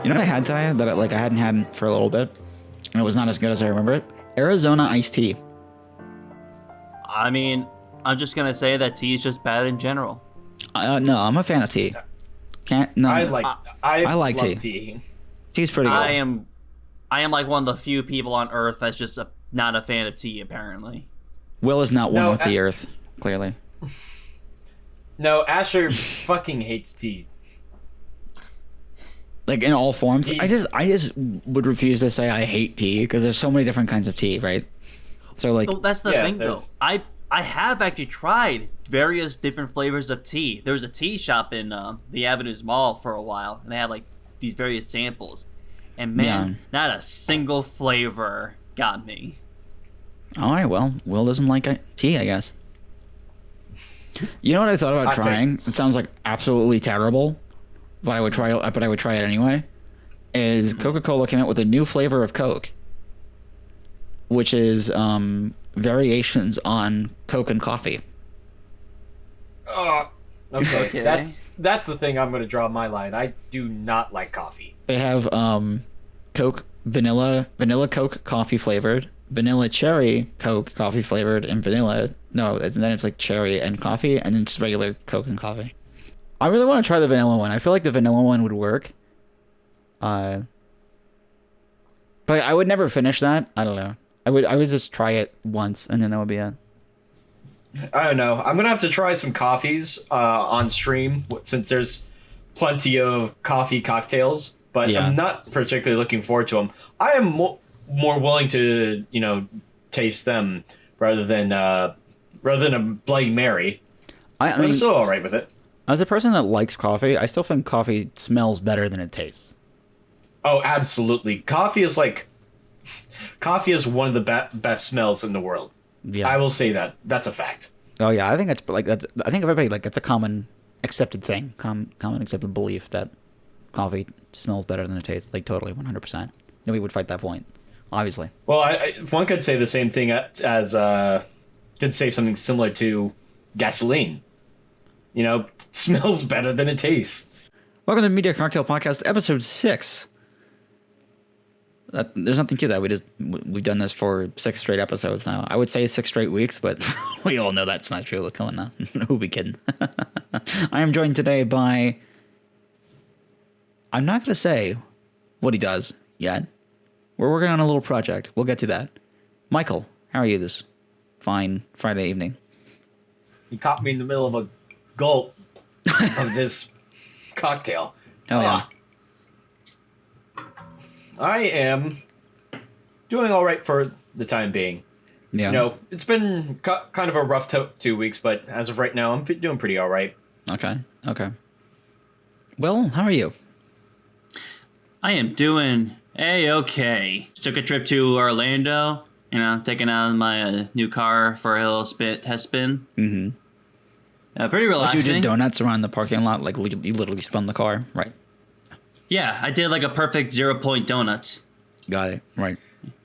You know what I had today that I hadn't had for a little bit, and it was not as good as I remember it? Arizona iced tea. I mean, I'm just gonna say that tea is just bad in general. No, I'm a fan of tea. I like tea. tea. Tea's pretty good. I am like one of the few people on Earth that's just not a fan of tea, apparently. Will is not one with the earth, clearly. No, Asher fucking hates tea. Like in all forms. I just would refuse to say I hate tea because there's so many different kinds of tea, right? So like, well, that's the thing though. I have actually tried various different flavors of tea. There was a tea shop in the Avenues Mall for a while, and they had like these various samples. And man, not a single flavor got me. All right, well, Will doesn't like tea, I guess. You know what I thought about trying? It sounds like absolutely terrible, but I would try it anyway. Is Coca-Cola came out with a new flavor of Coke, which is variations on Coke and coffee. Okay. That's the thing I'm going to draw my line. I do not like coffee. They have Coke vanilla Coke coffee flavored, vanilla cherry Coke coffee flavored, and vanilla. No, and then it's like cherry and coffee, and then it's regular Coke and coffee. I really want to try the vanilla one. I feel like the vanilla one would work. But I would never finish that. I don't know. I would just try it once, and then that would be it. I don't know. I'm gonna have to try some coffees on stream since there's plenty of coffee cocktails, but I'm not particularly looking forward to them. I am more willing to taste them rather than a Bloody Mary. I mean, I'm still all right with it. As a person that likes coffee, I still think coffee smells better than it tastes. Oh, absolutely. Coffee is one of the best smells in the world. Yeah, I will say that. That's a fact. Oh yeah, I think I think everybody it's a common accepted thing, common accepted belief that coffee smells better than it tastes. Like totally, 100%. Nobody would fight that point, obviously. Well, one could say the same thing as could say something similar to gasoline. Smells better than it tastes. Welcome to Media Cocktail Podcast, episode 6. There's nothing to that. We've done this for 6 straight episodes now. I would say 6 straight weeks, but we all know that's not true. Come on now. Who be kidding? I am joined today by... I'm not going to say what he does yet. We're working on a little project. We'll get to that. Michael, how are you this fine Friday evening? You caught me in the middle of a gulp of this cocktail. Oh, yeah. I am doing all right for the time being. Yeah. It's been kind of a rough 2 weeks, but as of right now, I'm doing pretty all right. Okay. Well, how are you? I am doing A-okay. Took a trip to Orlando, taking out my new car for a little test spin. Mm-hmm. Pretty relaxing. Like you did donuts around the parking lot? Like you literally spun the car? Right. Yeah, I did like a perfect 0-point donut. Got it. Right.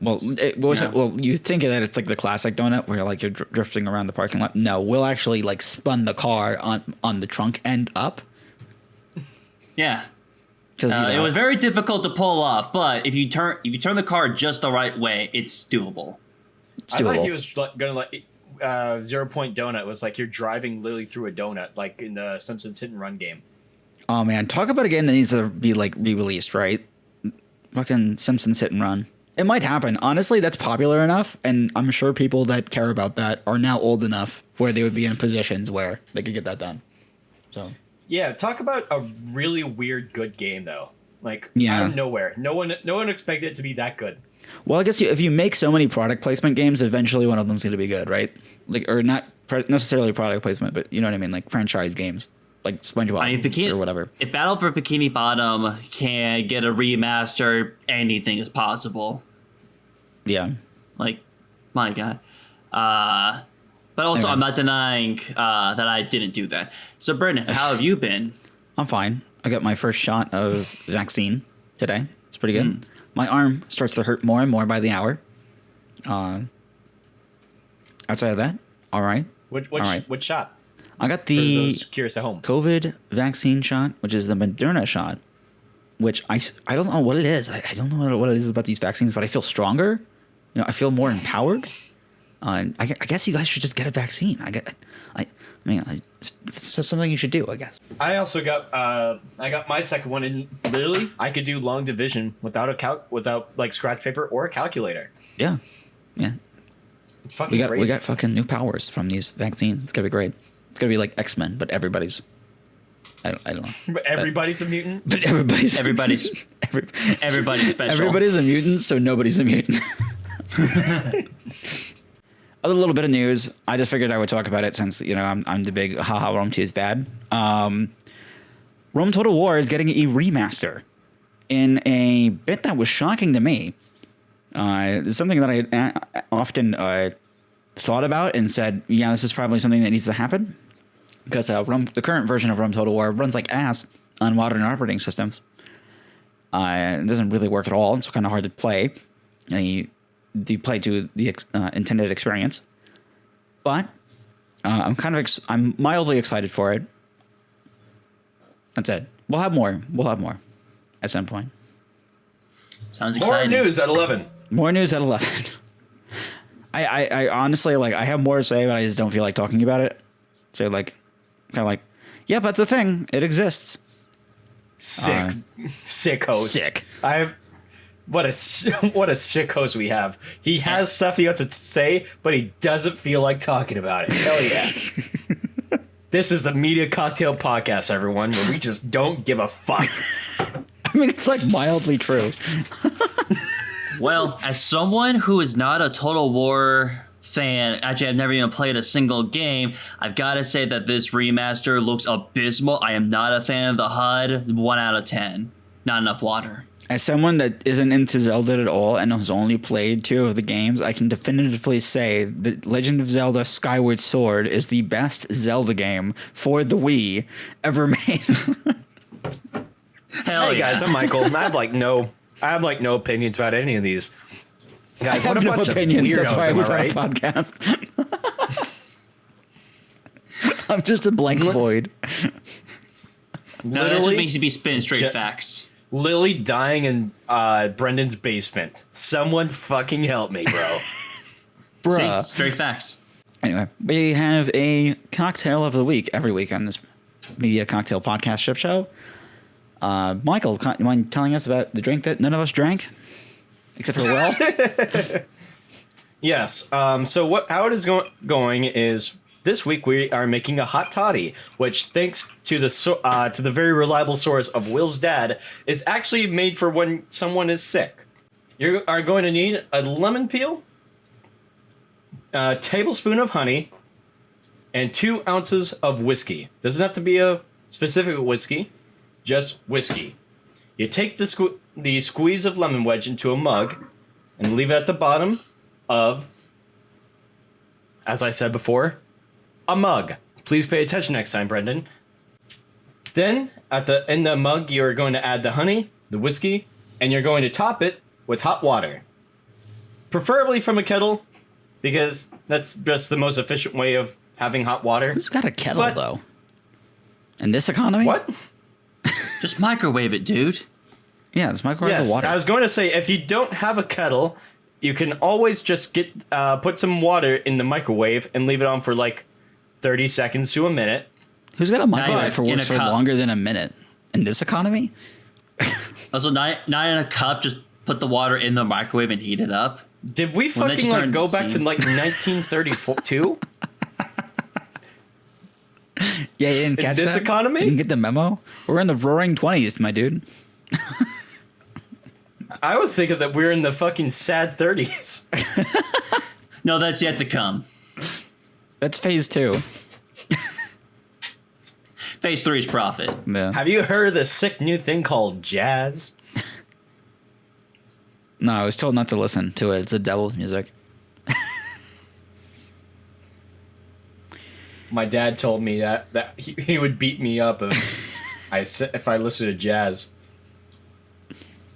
Well, Well, you think that it's like the classic donut where you're drifting around the parking lot. No, Will actually spun the car on the trunk end up. Yeah. Because it was very difficult to pull off, but if you turn the car just the right way, it's doable. I thought he was gonna 0-point donut was like you're driving literally through a donut, like in the Simpsons Hit and Run game. Oh man, talk about a game that needs to be re-released, right? Fucking Simpsons Hit and Run. It might happen. Honestly, that's popular enough, and I'm sure people that care about that are now old enough where they would be in positions where they could get that done. So yeah, talk about a really weird good game though. Out of nowhere, no one expected it to be that good. Well, I guess if you make so many product placement games, eventually one of them's going to be good, right? Or not necessarily product placement, but you know what I mean, like franchise games. Like SpongeBob or whatever. If Battle for Bikini Bottom can get a remaster, anything is possible. Yeah. My God. But also, anyway. I'm not denying that I didn't do that. So, Brendan, how have you been? I'm fine. I got my first shot of vaccine today. It's pretty good. My arm starts to hurt more and more by the hour. Outside of that, all right. Which shot? I got the curious at home. COVID vaccine shot, which is the Moderna shot. which I don't know what it is. I don't know what it is about these vaccines, but I feel stronger. I feel more empowered. I guess you guys should just get a vaccine. It's just something you should do, I guess. I also got my second one, and literally I could do long division without like scratch paper or a calculator. Yeah. It's fucking crazy. We got fucking new powers from these vaccines. It's gonna be great. It's gonna be like X-Men, but everybody's. I don't know. But everybody's a mutant. But everybody's everybody's special. Everybody's a mutant, so nobody's a mutant. Other little bit of news. I just figured I would talk about it since I'm the big haha Rome 2 is bad. Rome Total War is getting a remaster in a bit that was shocking to me. It's something that I often thought about and said, yeah, this is probably something that needs to happen because the current version of Rome Total War runs like ass on modern operating systems. It doesn't really work at all. It's kind of hard to play. You play to the intended experience, but I'm mildly excited for it. That's it. We'll have more at some point. Sounds exciting. More news at 11. More news at 11. I honestly I have more to say, but I just don't feel like talking about it. So yeah, but it's a thing. It exists. Sick host. Sick. What a sick host we have. He has stuff he has to say, but he doesn't feel like talking about it. Hell yeah. This is a media cocktail podcast, everyone, where we just don't give a fuck. I mean, it's like mildly true. Well, as someone who is not a Total War fan, actually I've never even played a single game, I've got to say that this remaster looks abysmal. I am not a fan of the HUD. 1 out of 10. Not enough water. As someone that isn't into Zelda at all and has only played 2 of the games, I can definitively say that Legend of Zelda Skyward Sword is the best Zelda game for the Wii ever made. Hell hey yeah. guys, I'm Michael, and I have no opinions about any of these. Guys, I have what a no bunch opinions. of weirdos, That's why I am was I on a right? podcast. I'm just a blank void. No, that just makes you be spitting straight facts. Lily dying in Brendan's basement. Someone fucking help me, bro. Bruh. See, straight facts. Anyway, we have a cocktail of the week every week on this Media Cocktail Podcast Ship Show. Michael, you mind telling us about the drink that none of us drank? Except for Will? Yes. So how it is going is this week we are making a Hot Toddy, which thanks to the very reliable source of Will's dad, is actually made for when someone is sick. You are going to need a lemon peel, a tablespoon of honey, and 2 ounces of whiskey. Doesn't have to be a specific whiskey, just whiskey. You take the squeeze of lemon wedge into a mug and leave it at the bottom of, as I said before, a mug. Please pay attention next time, Brendan. Then, in the mug, you're going to add the honey, the whiskey, and you're going to top it with hot water. Preferably from a kettle, because that's just the most efficient way of having hot water. Who's got a kettle, though? In this economy? What? Just microwave it, dude. Yeah, it's microwave Yes, the water. I was going to say, if you don't have a kettle, you can always just put some water in the microwave and leave it on for like 30 seconds to a minute. Who's got a microwave for in works a for cup. longer than a minute? In this economy? Also, not in a cup, just put the water in the microwave and heat it up. Did we When they fucking start go back to seeing- like 1932? Yeah, you didn't catch this that? economy? You didn't get the memo? We're in the roaring 20s, my dude. I was thinking that we're in the fucking sad 30s. No, that's yet to come. That's phase 2. Phase 3 is profit. Yeah. Have you heard of this sick new thing called jazz? No, I was told not to listen to it. It's the devil's music. My dad told me that he would beat me up if I listened to jazz.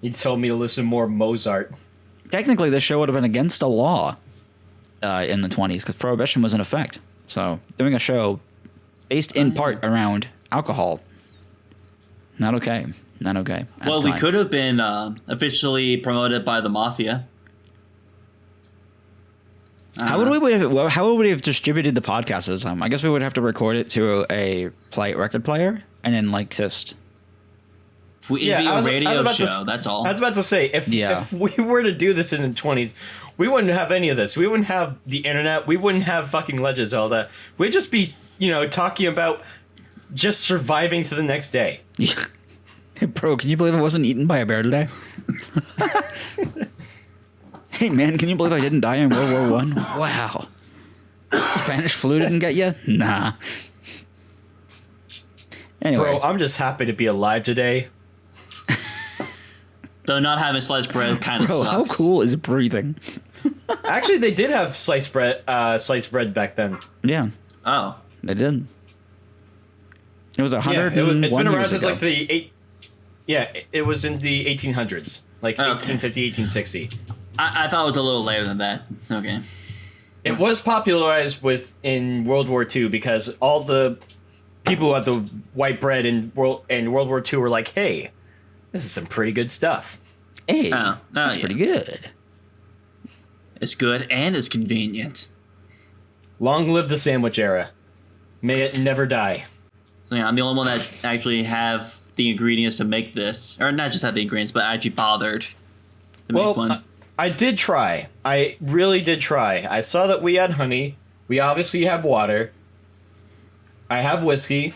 He told me to listen more Mozart. Technically, this show would have been against a law in the 20s because prohibition was in effect. So doing a show based in part around alcohol, not okay. Not okay. Well, we could have been officially promoted by the Mafia. How would we have distributed the podcast at the time? I guess we would have to record it to a record player and then like just. It'd be a radio show. That's all. I was about to say if we were to do this in the 20s, we wouldn't have any of this. We wouldn't have the internet. We wouldn't have fucking Legend of Zelda. We'd just be talking about just surviving to the next day. Hey, bro, can you believe I wasn't eaten by a bear today? Hey, man, can you believe I didn't die in World War One? Wow. Spanish flu didn't get you? Nah. Anyway. Bro, I'm just happy to be alive today. Though not having sliced bread kind of sucks. How cool is breathing? Actually, they did have sliced bread back then. Yeah. Oh. They did. It was 100. Yeah, it's been around since like it was in the 1800s, like 1850, 1860. I thought it was a little later than that. Okay. It was popularized in World War II because all the people who had the white bread in World War II were like, "Hey, this is some pretty good stuff." Hey, that's pretty good. It's good and it's convenient. Long live the sandwich era. May it never die. So yeah, I'm the only one that actually have the ingredients to make this, or not just have the ingredients, but actually bothered to make one. I did try. I really did try. I saw that we had honey. We obviously have water. I have whiskey.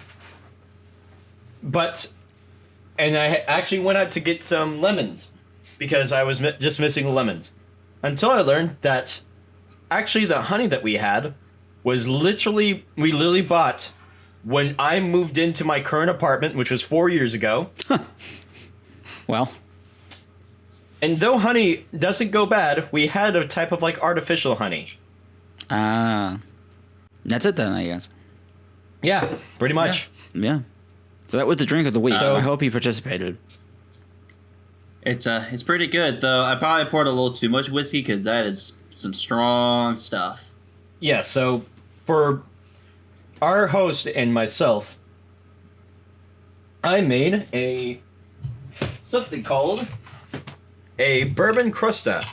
And I actually went out to get some lemons because I was just missing the lemons. Until I learned that actually the honey that we had was we literally bought when I moved into my current apartment, which was 4 years ago. Well. And though honey doesn't go bad, we had a type of like artificial honey. That's it then, I guess. Yeah, pretty much. Yeah. So that was the drink of the week. I hope you participated. It's pretty good, though. I probably poured a little too much whiskey because that is some strong stuff. Yeah, so for our host and myself, I made something called a Bourbon Crusta,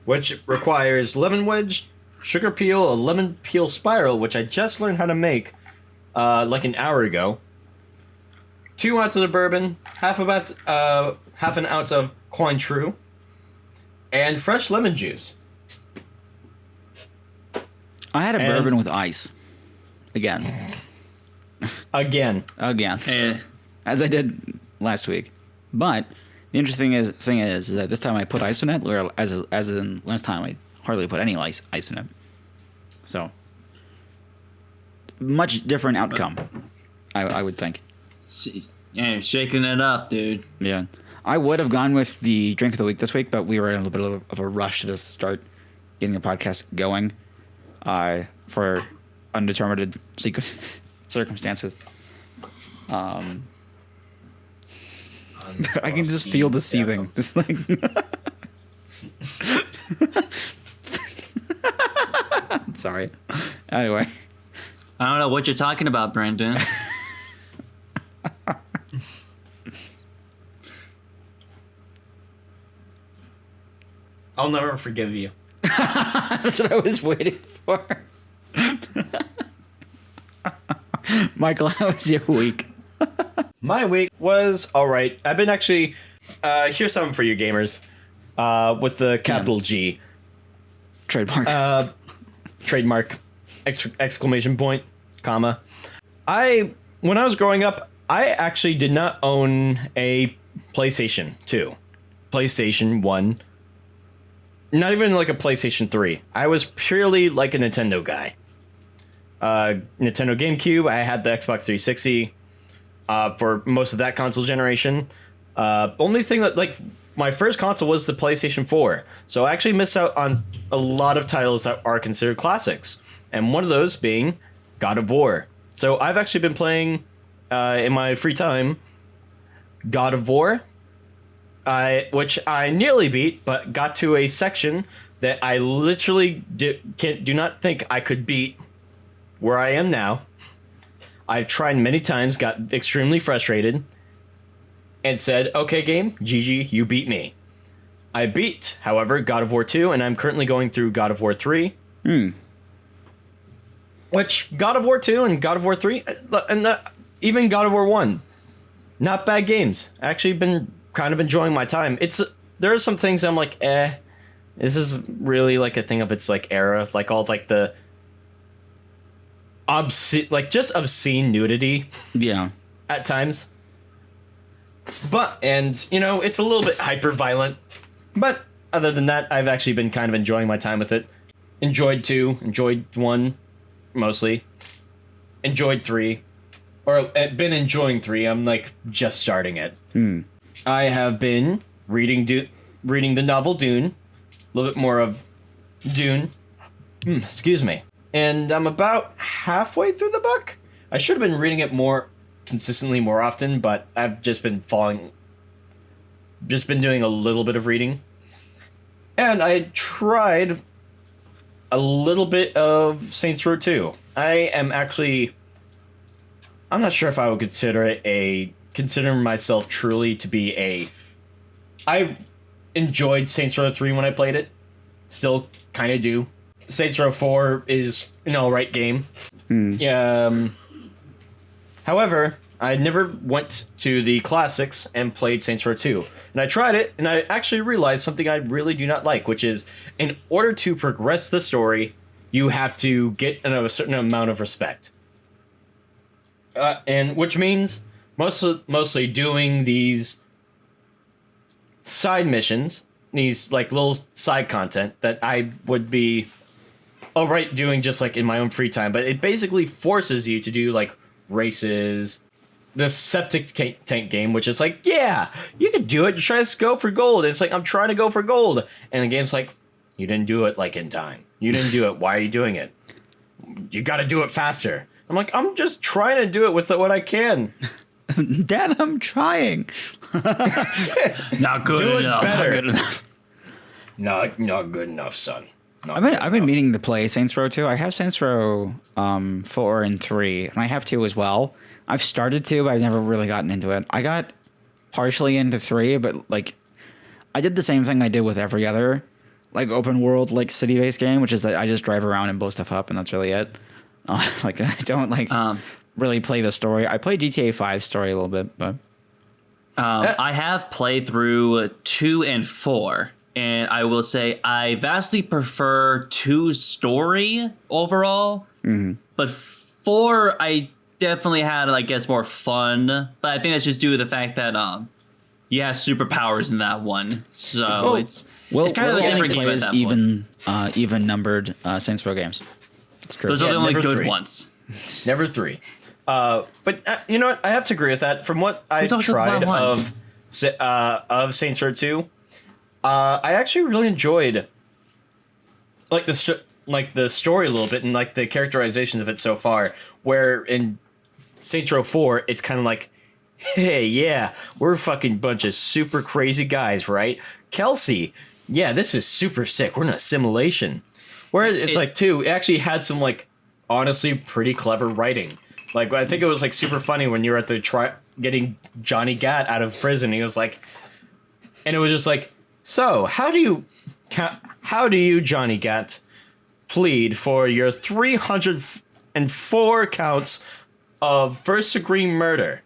which requires lemon wedge, sugar peel, a lemon peel spiral, which I just learned how to make like an hour ago, 2 ounces of bourbon, half an ounce of Cointreau, and fresh lemon juice. I had a bourbon with ice. Again. As I did last week. But the interesting thing is that this time I put ice in it, or as in last time I hardly put any ice in it. So much different outcome, I would think. Yeah, shaking it up, dude. Yeah. I would have gone with the drink of the week this week, but we were in a little bit of a rush to just start getting the podcast going for undetermined circumstances. I can just feel the seething. Just like sorry. Anyway. I don't know what you're talking about, Brandon. I'll never forgive you. That's what I was waiting for. Michael, how was your week? My week was all right. I've been actually... here's something for you gamers. With the capital G. Trademark. Trademark. Exclamation point. Comma. When I was growing up, I actually did not own a PlayStation 2. PlayStation 1. Not even like a PlayStation 3. I was purely like a Nintendo guy. Nintendo GameCube. I had the Xbox 360 for most of that console generation. Only thing that like my first console was the PlayStation 4. So I actually missed out on a lot of titles that are considered classics. And one of those being God of War. So I've actually been playing in my free time God of War. Which I nearly beat, but got to a section that I literally do not think I could beat where I am now. I've tried many times, got extremely frustrated, and said, okay, game, GG, you beat me. I beat, however, God of War 2, and I'm currently going through God of War 3. Which, God of War 2 and God of War 3, and even God of War 1, not bad games. Actually been kind of enjoying my time. There are some things I'm like, this is really like a thing of its like era, like all like the just obscene nudity. Yeah. At times. And it's a little bit hyper violent. But other than that, I've actually been kind of enjoying my time with it. Enjoyed 2, enjoyed 1 mostly. Enjoyed 3. Or been enjoying 3. I'm like just starting it. I have been reading the novel Dune. A little bit more of Dune. Excuse me. And I'm about halfway through the book. I should have been reading it more consistently more often, but I've just been doing a little bit of reading. And I tried a little bit of Saints Row 2. I'm not sure if I would consider myself truly to be I enjoyed Saints Row 3 when I played it. Still kind of do. Saints Row 4 is an alright game. However, I never went to the classics and played Saints Row 2. And I tried it, and I actually realized something I really do not like, which is, in order to progress the story, you have to get a certain amount of respect. And which means mostly doing these side missions, these like little side content that I would be alright doing just like in my own free time, but it basically forces you to do like races, the septic tank game, which is like, yeah, you can do it. You try to go for gold. And it's like, I'm trying to go for gold. And the game's like, you didn't do it like in time. You didn't do it. Why are you doing it? You got to do it faster. I'm like, I'm just trying to do it with what I can. Dad, I'm trying. Not good Do enough. it better. Not good enough. Not good enough, son. I've been meaning to play Saints Row 2. I have Saints Row 4 and 3, and I have 2 as well. I've started 2, but I've never really gotten into it. I got partially into 3, but like I did the same thing I did with every other like open world like city-based game, which is that I just drive around and blow stuff up, and that's really it. Like I don't really play the story. I play GTA 5 story a little bit, but I have played through 2 and 4. And I will say I vastly prefer 2's story overall. But 4, I definitely had, I guess, more fun. But I think that's just due to the fact that you have superpowers in that one. So it's kind of a different game at that point. Even numbered Saints Row games. It's true. Those are the only good 3. ones. Never 3. But you know what? I have to agree with that. From what I've tried of Saints Row 2, I actually really enjoyed like the story a little bit and like the characterization of it so far. Where in Saints Row 4, it's kind of like, hey, yeah, we're a fucking bunch of super crazy guys, right? Kelsey, yeah, this is super sick. We're in a simulation. Where it's like 2, it actually had some like honestly pretty clever writing. Like I think it was like super funny when you were at the getting Johnny Gat out of prison. He was like, and it was just like, so how do you, Johnny Gat, plead for your 304 counts of first degree murder?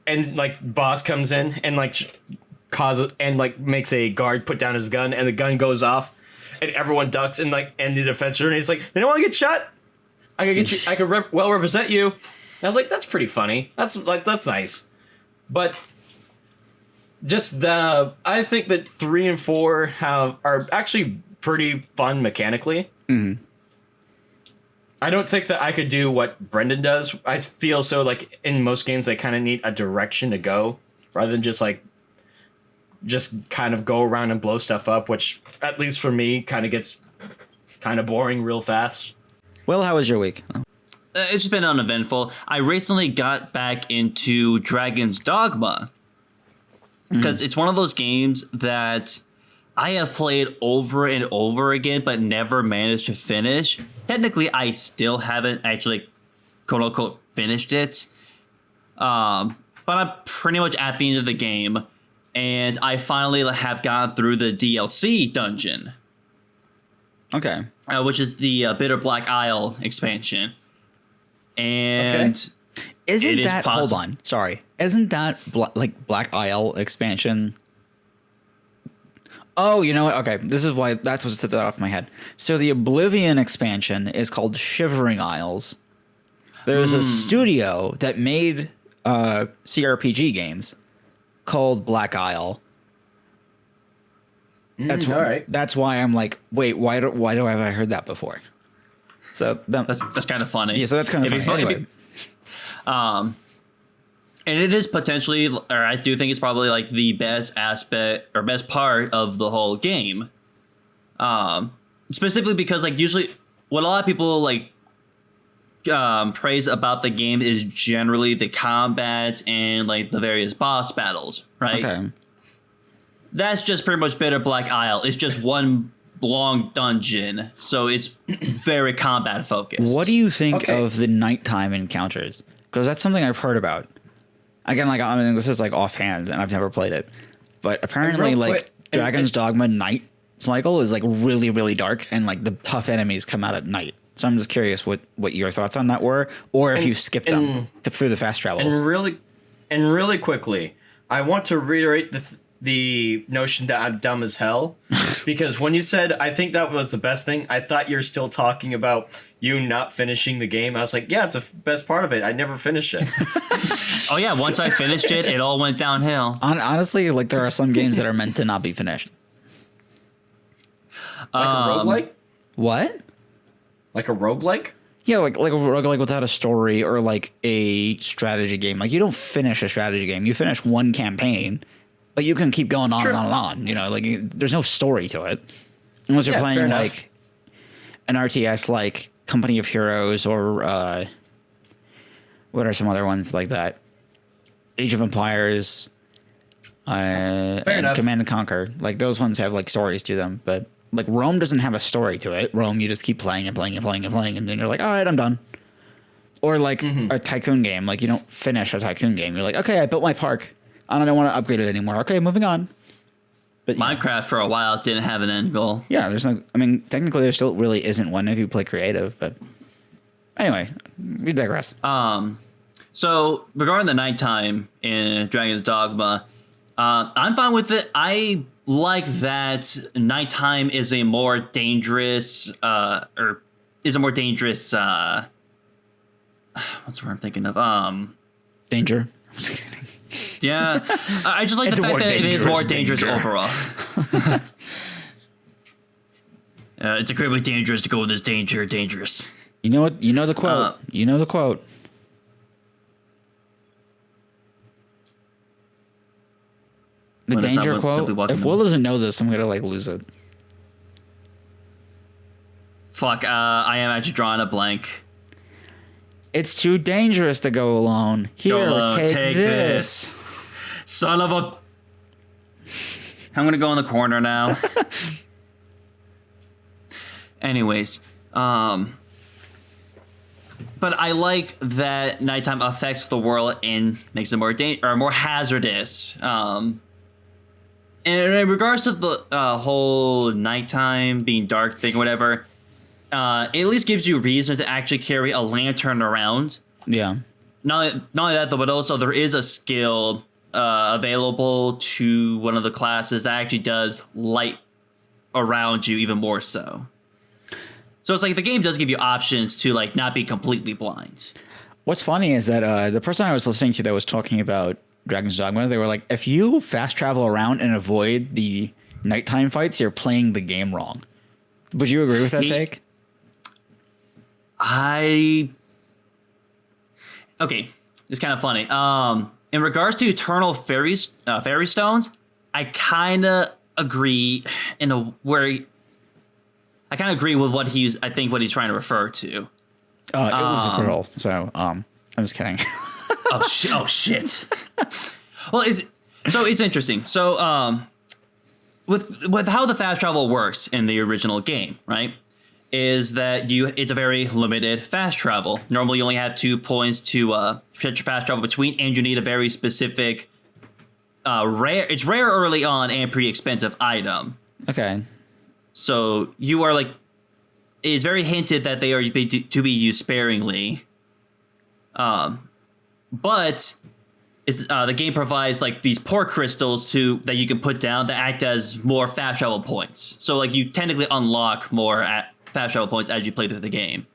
And like boss comes in and like causes and like makes a guard put down his gun, and the gun goes off, and everyone ducks, and like the defense attorney is like, they don't want to get shot. I could get you. I could well represent you. And I was like, that's pretty funny. That's nice. But just I think that 3 and 4 are actually pretty fun mechanically. Mm-hmm. I don't think that I could do what Brendan does. I feel so like in most games they kind of need a direction to go rather than just kind of go around and blow stuff up, which at least for me kind of gets kind of boring real fast. Well, how was your week? It's just been uneventful. I recently got back into Dragon's Dogma because it's one of those games that I have played over and over again, but never managed to finish. Technically, I still haven't actually, quote unquote, finished it. but I'm pretty much at the end of the game, and I finally have gone through the DLC dungeon. Okay. Which is the Bitter Black Isle expansion. And isn't that hold on, sorry. Isn't that Black Isle expansion? Oh, you know what? Okay, this is why that's what set that off my head. So the Oblivion expansion is called Shivering Isles. There's a studio that made CRPG games called Black Isle. That's all right. That's why I'm like, wait, why do have I heard that before? So that's kind of funny. Yeah, so that's kind of funny. Anyway. And it is potentially, or I do think it's probably like the best aspect or best part of the whole game. Specifically because like usually what a lot of people like praise about the game is generally the combat and like the various boss battles, right? Okay. That's just pretty much Bitter Black Isle. It's just one long dungeon, so it's very combat focused. What do you think of the nighttime encounters? Because that's something I've heard about. Again, like, I mean, this is like offhand, and I've never played it, but apparently, like, Dragon's Dogma night cycle is like really, really dark, and like the tough enemies come out at night. So I'm just curious what your thoughts on that were, or if you skipped them through the fast travel. And really quickly, I want to reiterate the notion that I'm dumb as hell, because when you said I think that was the best thing, I thought you're still talking about you not finishing the game. I was like, yeah, it's the best part of it. I never finished it. Oh yeah, once I finished it, it all went downhill. Honestly, like there are some games that are meant to not be finished. Like a roguelike? What? Like a roguelike? Yeah, like a roguelike without a story, or like a strategy game. Like you don't finish a strategy game. You finish one campaign, but you can keep going on and on and on. You know, like there's no story to it. Unless you're playing like an RTS like Company of Heroes or what are some other ones like that? Age of Empires, and Command and Conquer. Like those ones have like stories to them, but like Rome doesn't have a story to it. Rome, you just keep playing and playing and playing and playing, and then you're like, all right, I'm done. Or like a tycoon game. Like you don't finish a tycoon game. You're like, okay, I built my park. I don't want to upgrade it anymore. Okay, moving on. But Minecraft for a while didn't have an end goal. Yeah, there's no. I mean, technically, there still really isn't one if you play creative. But anyway, we digress. So regarding the nighttime in Dragon's Dogma, I'm fine with it. I like that nighttime is a more dangerous, what's the word I'm thinking of? Danger. I'm just kidding. Yeah, I just like the fact that it is more dangerous overall. It's incredibly dangerous to go with this dangerous. You know what? You know the quote. You know the quote. The danger quote. If Will doesn't know this, I'm gonna like lose it. Fuck. I am actually drawing a blank. It's too dangerous to go alone. Here, take this. Son of a... I'm going to go in the corner now. Anyways. But I like that nighttime affects the world and makes it more hazardous. And in regards to the whole nighttime being dark thing or whatever... it at least gives you reason to actually carry a lantern around. Yeah. Not only that, though, but also there is a skill available to one of the classes that actually does light around you even more so. So it's like the game does give you options to like not be completely blind. What's funny is that the person I was listening to that was talking about Dragon's Dogma, they were like, if you fast travel around and avoid the nighttime fights, you're playing the game wrong. Would you agree with that take? Okay, it's kind of funny. In regards to Eternal Fairy Stones, I kind of agree I kind of agree with what he's trying to refer to. It was a girl, so I'm just kidding. oh shit. Well, it's interesting. So with how the fast travel works in the original game, right? is that it's a very limited fast travel. Normally, you only have 2 points to fast travel between, and you need a very specific rare. It's rare early on and pretty expensive item. Okay. So you are like, it's very hinted that they are to be used sparingly. But it's the game provides like these port crystals that you can put down that act as more fast travel points. So like you technically unlock more fast travel points as you play through the game.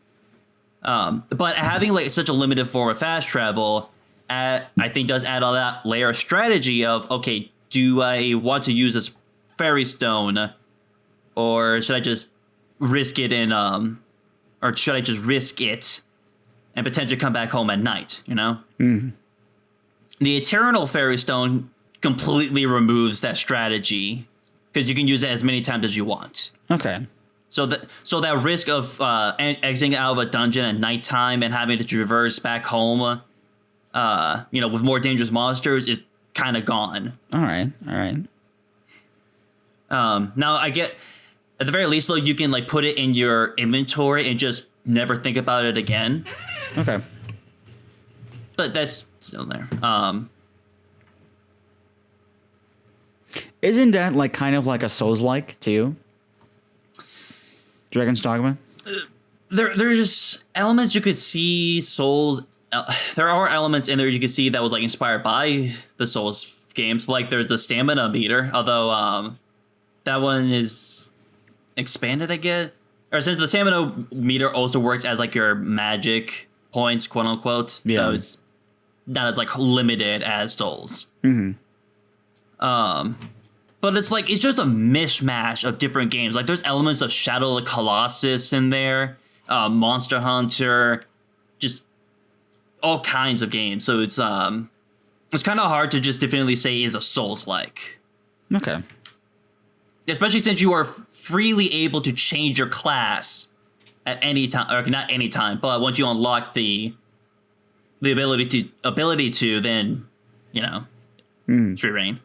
But having like such a limited form of fast travel, I think does add all that layer of strategy of, okay, do I want to use this fairy stone, or should I just risk it and potentially come back home at night, you know? Mm-hmm. The Eternal Fairy Stone completely removes that strategy because you can use it as many times as you want. Okay. So that risk of exiting out of a dungeon at nighttime and having to traverse back home, with more dangerous monsters is kind of gone. All right. Now I get, at the very least though, you can like put it in your inventory and just never think about it again. Okay. But that's still there. Isn't that like kind of like a Souls-like too? Dragon's Dogma? There's elements you could see Souls. There are elements in there you could see that was like inspired by the Souls games. Like there's the stamina meter, although that one is expanded, I guess. Or since the stamina meter also works as like your magic points, quote unquote. Yeah. So it's not as like limited as Souls. Mm-hmm. But it's like, it's just a mishmash of different games. Like there's elements of Shadow of the Colossus in there, Monster Hunter, just all kinds of games. So it's kind of hard to just definitively say is a Souls-like. Okay. Especially since you are freely able to change your class at any time, or not any time, but once you unlock the ability to, then, it's free reign.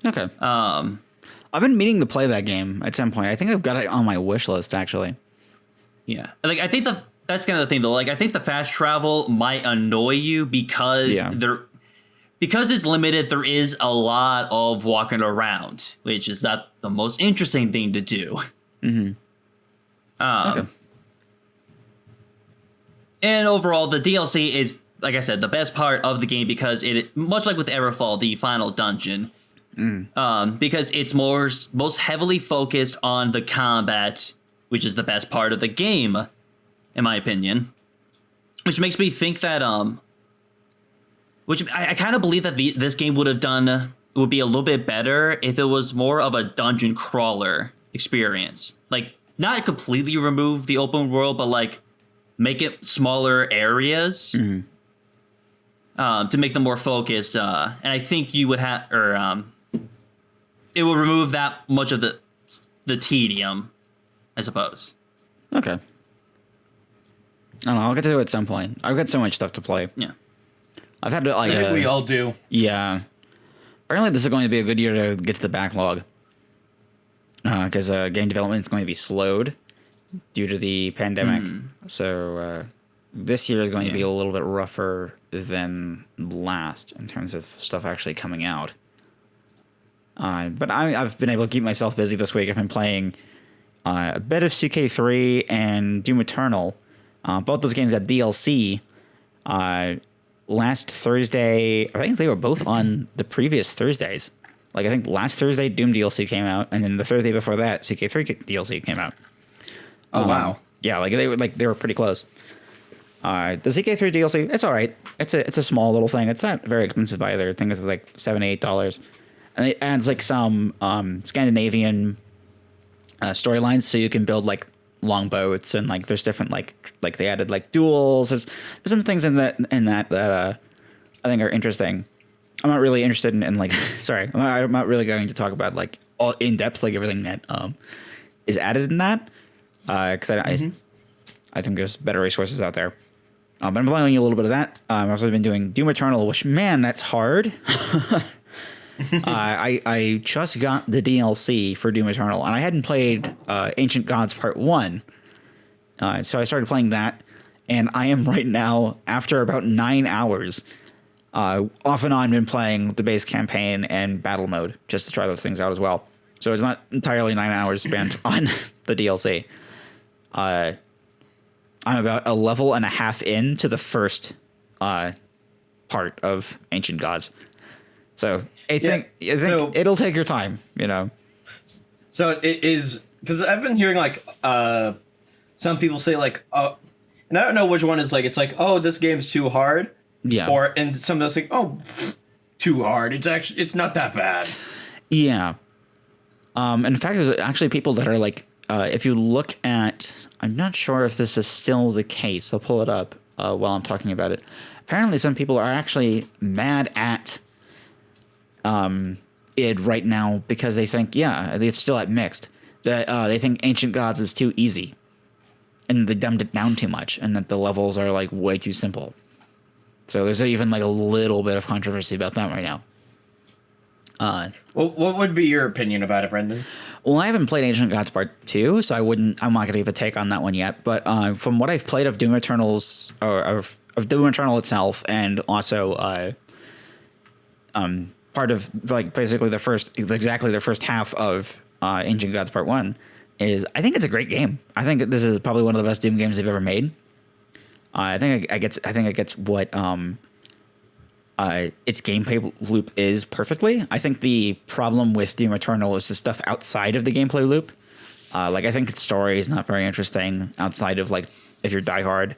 Okay. I've been meaning to play that game at some point. I think I've got it on my wish list, actually. Yeah. Like, I think that's kind of the thing, though. Like, I think the fast travel might annoy you because because it's limited, there is a lot of walking around, which is not the most interesting thing to do. Mm-hmm. Okay. And overall, the DLC is, like I said, the best part of the game because it, much like with Everfall, the final dungeon, because it's most heavily focused on the combat, which is the best part of the game, in my opinion. Which makes me think that, which I kind of believe that this game would be a little bit better if it was more of a dungeon crawler experience. Like, not completely remove the open world, but like make it smaller areas to make them more focused. And I think you would have, it will remove that much of the tedium, I suppose. Okay. I don't know. I'll get to it at some point. I've got so much stuff to play. Yeah. I've had to like. I think we all do. Yeah. Apparently, this is going to be a good year to get to the backlog. Because game development is going to be slowed due to the pandemic. So this year is going to be a little bit rougher than last in terms of stuff actually coming out. But I've been able to keep myself busy this week. I've been playing a bit of Zk3 and Doom Eternal. Both those games got DLC. Last Thursday, I think they were both on the previous Thursdays. Like, I think last Thursday, Doom DLC came out, and then the Thursday before that, Zk3 DLC came out. Oh, wow. Yeah, they were pretty close. The Zk3 DLC, it's all right. It's a small little thing. It's not very expensive either. I think it's like $7-8, and it adds like some Scandinavian storylines, so you can build like longboats, and like there's different like they added like duels. There's some things in that I think are interesting. I'm not really interested in like sorry, I'm not really going to talk about like all in depth like everything that is added in that because I think there's better resources out there. But I'm playing a little bit of that. I've also been doing Doom Eternal, which, man, that's hard. I just got the DLC for Doom Eternal, and I hadn't played Ancient Gods Part 1. So I started playing that, and I am right now, after about 9 hours, off and on been playing the base campaign and battle mode just to try those things out as well. So it's not entirely 9 hours spent on the DLC. I'm about a level and a half into the first part of Ancient Gods. So I think it'll take your time, you know. So it is, because I've been hearing like some people say like, oh, and I don't know which one is like, it's like, oh, this game's too hard. Yeah. And some of those like, oh, too hard. It's not that bad. Yeah. In fact, there's actually people that are like, if you look at, I'm not sure if this is still the case. I'll pull it up while I'm talking about it. Apparently, some people are actually mad at id right now because they think, it's still at mixed. That they think Ancient Gods is too easy, and they dumbed it down too much, and that the levels are like way too simple. So there's even like a little bit of controversy about that right now. Well, what would be your opinion about it, Brendan? Well, I haven't played Ancient Gods Part 2, so I'm not going to give a take on that one yet. But from what I've played of Doom Eternal's, or of Doom Eternal itself, and also part of like basically the first half of Ancient Gods Part 1, is I think it's a great game. I think this is probably one of the best Doom games they've ever made. I think it gets what its gameplay loop is perfectly. I think the problem with Doom Eternal is the stuff outside of the gameplay loop. Like I think its story is not very interesting outside of like if you're diehard.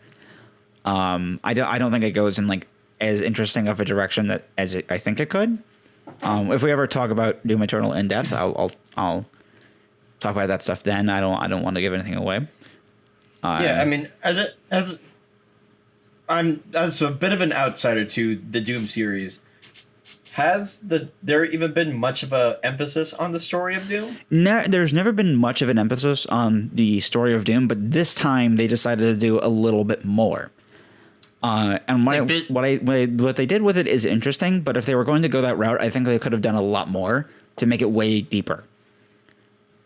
I don't think it goes in like as interesting of a direction I think it could. If we ever talk about Doom Eternal in depth, I'll talk about that stuff then. I don't want to give anything away. I mean, as a bit of an outsider to the Doom series, has there even been much of a emphasis on the story of Doom? No, there's never been much of an emphasis on the story of Doom, but this time they decided to do a little bit more. And what they did with it is interesting, but if they were going to go that route, I think they could have done a lot more to make it way deeper.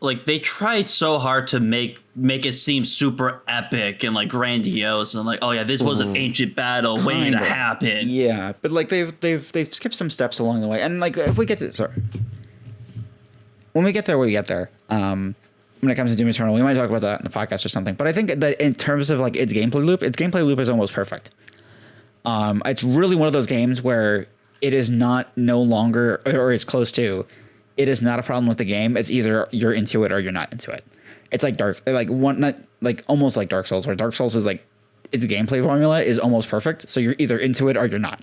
Like they tried so hard to make it seem super epic and like grandiose and like, oh yeah, this was an ancient battle waiting to happen. Yeah, but like they've skipped some steps along the way, and like if we get to when we get there, we get there. When it comes to Doom Eternal, we might talk about that in the podcast or something. But I think that in terms of like its gameplay loop is almost perfect. It's really one of those games where it is not no longer, or it's close to. It is not a problem with the game. It's either you're into it or you're not into it. It's like almost like Dark Souls, where Dark Souls is like its gameplay formula is almost perfect. So you're either into it or you're not.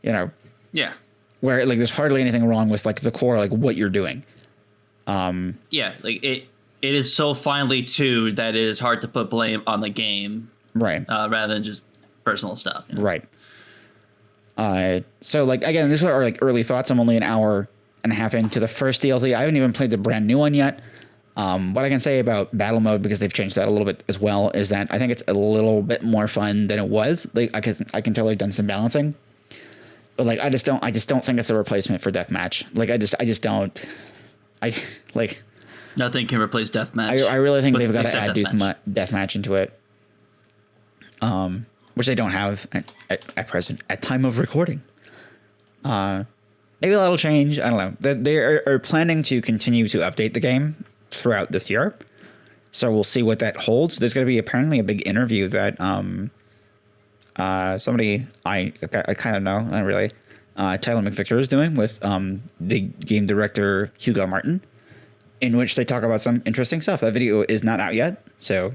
You know. Yeah. Where like there's hardly anything wrong with like the core, like what you're doing. Yeah, like it is so finely tuned that it is hard to put blame on the game, right? Rather than just personal stuff, you know? Right. So like again, these are like early thoughts. I'm only an hour and a half into the first DLC. I haven't even played the brand new one yet. What I can say about battle mode, because they've changed that a little bit as well, is that I think it's a little bit more fun than it was. Like I can tell they've done some balancing, but like I just don't think it's a replacement for deathmatch. Like I just don't. Nothing can replace deathmatch. I really think they've got to add deathmatch into it, which they don't have at present at time of recording. Maybe that'll change. I don't know. They are planning to continue to update the game throughout this year, so we'll see what that holds. There's going to be apparently a big interview that somebody I kind of know, not really, Tyler McVicker is doing with the game director Hugo Martin, in which they talk about some interesting stuff. That video is not out yet, so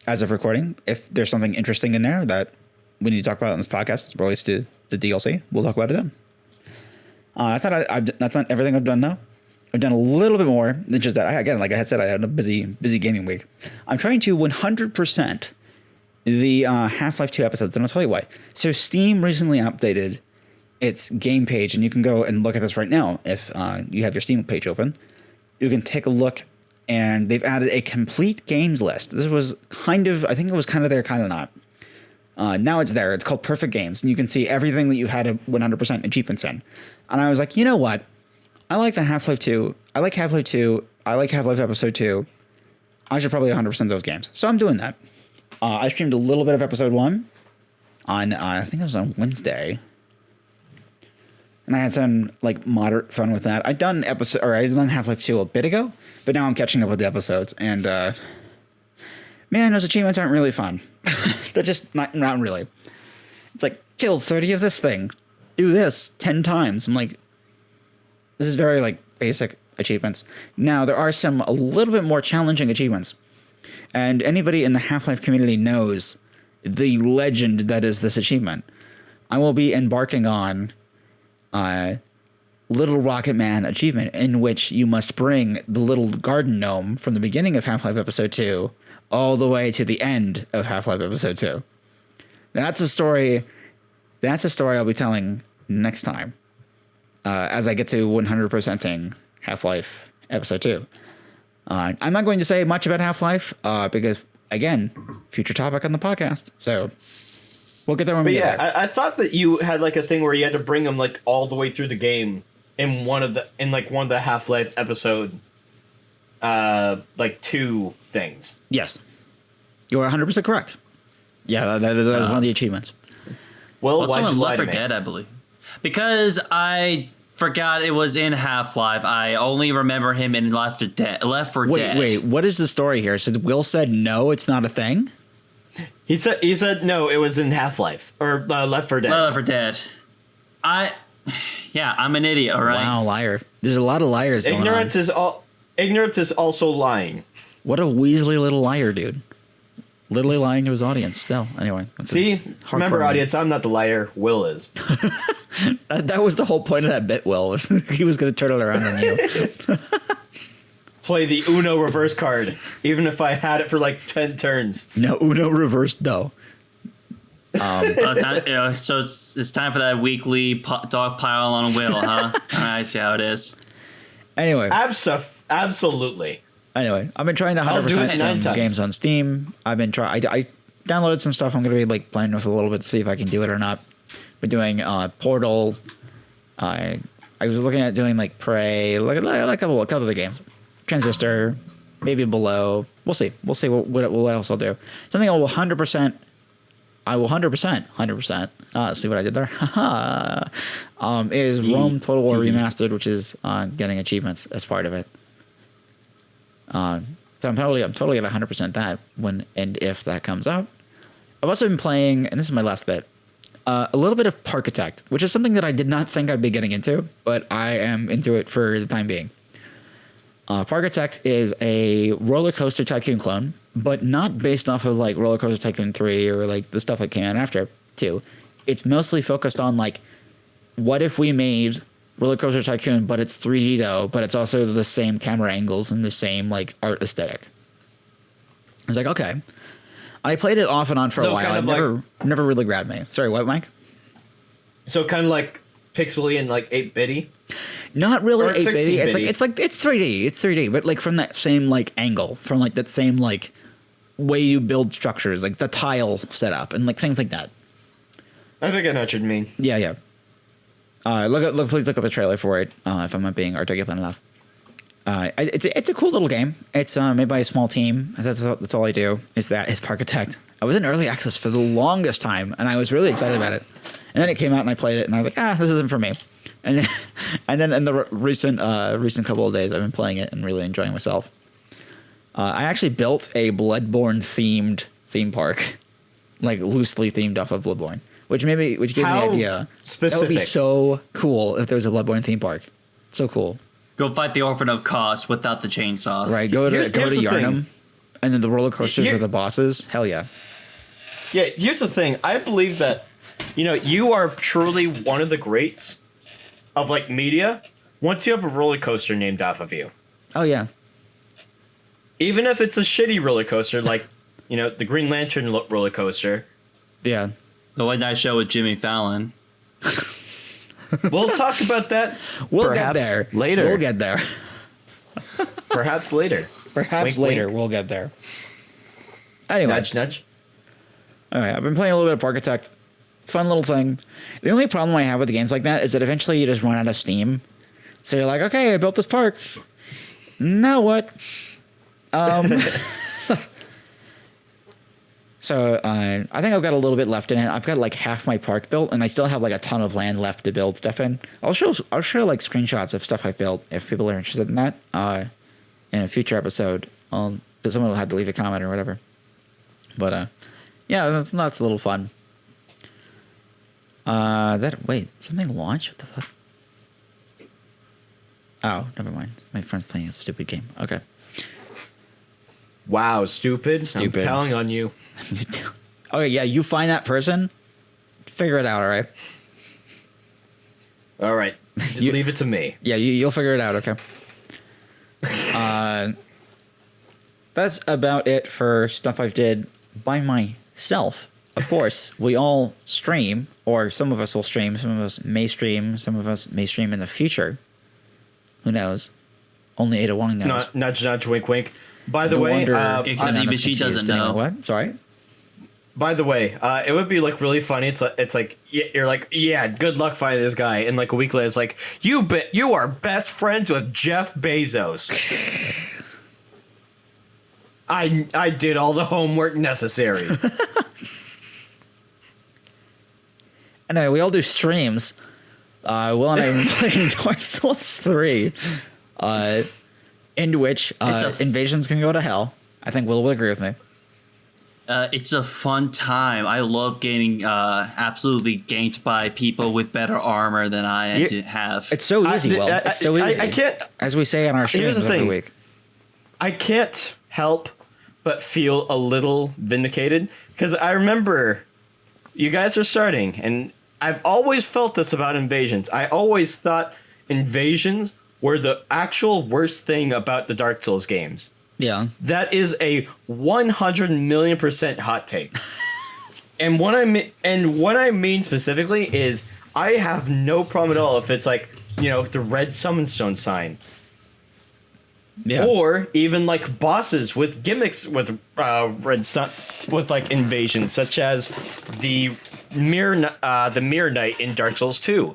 as of recording, if there's something interesting in there that we need to talk about on this podcast as it relates to the DLC, we'll talk about it then. That's not everything I've done though. I've done a little bit more than just that. Like I said, I had a busy gaming week. I'm trying to 100% the Half-Life 2 episodes, and I'll tell you why. So Steam recently updated its game page, and you can go and look at this right now if you have your Steam page open. You can take a look, and they've added a complete games list. This was I think it was kind of there, kind of not. Now it's there. It's called Perfect Games, and you can see everything that you've had 100% achievements in. And I was like, you know what? I like the Half-Life 2. I like Half-Life 2. I like Half-Life Episode 2. I should probably 100% those games. So I'm doing that. I streamed a little bit of episode 1 on I think it was on Wednesday, and I had some like moderate fun with that. I done Half-Life 2 a bit ago, but now I'm catching up with the episodes, and man, those achievements aren't really fun. They're just not really. It's like kill 30 of this thing, do this 10 times. I'm like, this is very like basic achievements. Now there are some a little bit more challenging achievements. And anybody in the Half-Life community knows the legend that is this achievement. I will be embarking on Little Rocket Man achievement, in which you must bring the little garden gnome from the beginning of Half-Life Episode 2 all the way to the end of Half-Life Episode 2. Now, that's a story I'll be telling next time as I get to 100%ing Half-Life Episode 2. I'm not going to say much about Half-Life because, again, future topic on the podcast. So we'll get there when we get there. I thought that you had like a thing where you had to bring them like all the way through the game in one of the Half-Life episode, like 2 things. Yes, you're 100% correct. Yeah, that is one of the achievements. Well, Also why'd you in lie Left to 4 me? Dead, I believe. Because I forgot it was in Half-Life. I only remember him in Left 4 Dead. Wait, what is the story here? So Will said no, it's not a thing? He said no, it was in Half-Life or Left 4 Dead. Left 4 Dead. I'm an idiot, all right? Wow, liar. There's a lot of liars going on. Ignorance is also lying. What a Weasley little liar, dude. Literally lying to his audience still. Anyway. See? Remember, audience, I'm not the liar. Will is. That was the whole point of that bit, Will. Was he was going to turn it around on you. play the Uno reverse card, even if I had it for like 10 turns. No, Uno reversed though. So it's time for that weekly dog pile on a wheel, huh? I see how it is. Anyway. Absolutely. Anyway, I've been trying to 100% some games on Steam. I've been trying. I downloaded some stuff. I'm going to be like playing with a little bit to see if I can do it or not. Been doing Portal. I was looking at doing like Prey, like a couple of the games. Transistor, maybe Below. We'll see. We'll see what else I'll do. Something I will 100%. I will 100%. See what I did there? Is Rome Total War Remastered, which is getting achievements as part of it. So I'm totally at 100% that when and if that comes out. I've also been playing, and this is my last bit, a little bit of Parkitect, which is something that I did not think I'd be getting into, but I am into it for the time being. Parkitect is a Roller Coaster Tycoon clone, but not based off of like Roller Coaster Tycoon 3 or like the stuff that came out after 2. It's mostly focused on like, what if we made Roller Coaster Tycoon, but it's 3D though, but it's also the same camera angles and the same like art aesthetic. I was like, okay. I played it off and on for a while. It never really grabbed me. Sorry, what, Mike? So kind of like pixely and like 8-bitty? Not really 8-bitty. It's 3D. It's 3D, but like from that same like angle, from like that same like way you build structures, like the tile setup and like things like that. I think I know what you mean. Yeah. Please look up a trailer for it if I'm not being articulate enough. It's a cool little game. It's made by a small team. That's all I do is Parkitect. I was in early access for the longest time, and I was really excited about it. And then it came out, and I played it, and I was like, this isn't for me. And then in the recent couple of days, I've been playing it and really enjoying myself. I actually built a Bloodborne themed theme park, like loosely themed off of Bloodborne, which gave me the idea. Specific. That would be so cool if there was a Bloodborne theme park. So cool. Go fight the Orphan of Kos without the chainsaw. Right, go to Yharnam, and then the roller coasters are the bosses. Hell yeah. Yeah, here's the thing. I believe that, you are truly one of the greats of, like, media once you have a roller coaster named off of you. Oh, yeah. Even if it's a shitty roller coaster, like, the Green Lantern roller coaster. Yeah. The Late Night Show with Jimmy Fallon. We'll talk about that. We'll get there. Later. We'll get there. Perhaps later. Perhaps wink, later. wink. We'll get there. Anyway. Nudge, nudge. All right. I've been playing a little bit of Parkitect. It's a fun little thing. The only problem I have with games like that is that eventually you just run out of steam. So you're like, okay, I built this park. Now what? So I think I've got a little bit left in it. I've got like half my park built, and I still have like a ton of land left to build stuff in. I'll share like screenshots of stuff I've built if people are interested in that. In a future episode, but someone will have to leave a comment or whatever. But yeah, that's a little fun. Wait, something launched? What the fuck? Oh, never mind. My friend's playing a stupid game. Okay. Wow, stupid. I'm telling on you. Okay, yeah, you find that person, figure it out, all right? All right. Leave it to me. Yeah, you'll figure it out, okay? That's about it for stuff I've did by myself. Of course, we all stream, or some of us will stream, some of us may stream, some of us may stream in the future. Who knows? Only Ada Wong knows. Nudge, nudge, wink, wink. By the way, except even she doesn't know. What? Sorry. By the way, it would be like really funny. It's like you're like, yeah, good luck finding this guy, and like a week later, it's like you are best friends with Jeff Bezos. I did all the homework necessary. Anyway, we all do streams. Will and I have been playing Dark Souls 3. In which invasions can go to hell. I think Will agree with me. It's a fun time. I love getting absolutely ganked by people with better armor than I have. It's so easy, Will. It's so easy. I can't. As we say on our streams every week. I can't help but feel a little vindicated because I remember you guys are starting, and I've always felt this about invasions. I always thought invasions were the actual worst thing about the Dark Souls games. Yeah. That is a 100,000,000% hot take. And what I mean specifically is I have no problem at all if it's like, the red summon stone sign. Yeah. Or even like bosses with gimmicks with with like invasions, such as the Mirror Knight in Dark Souls 2.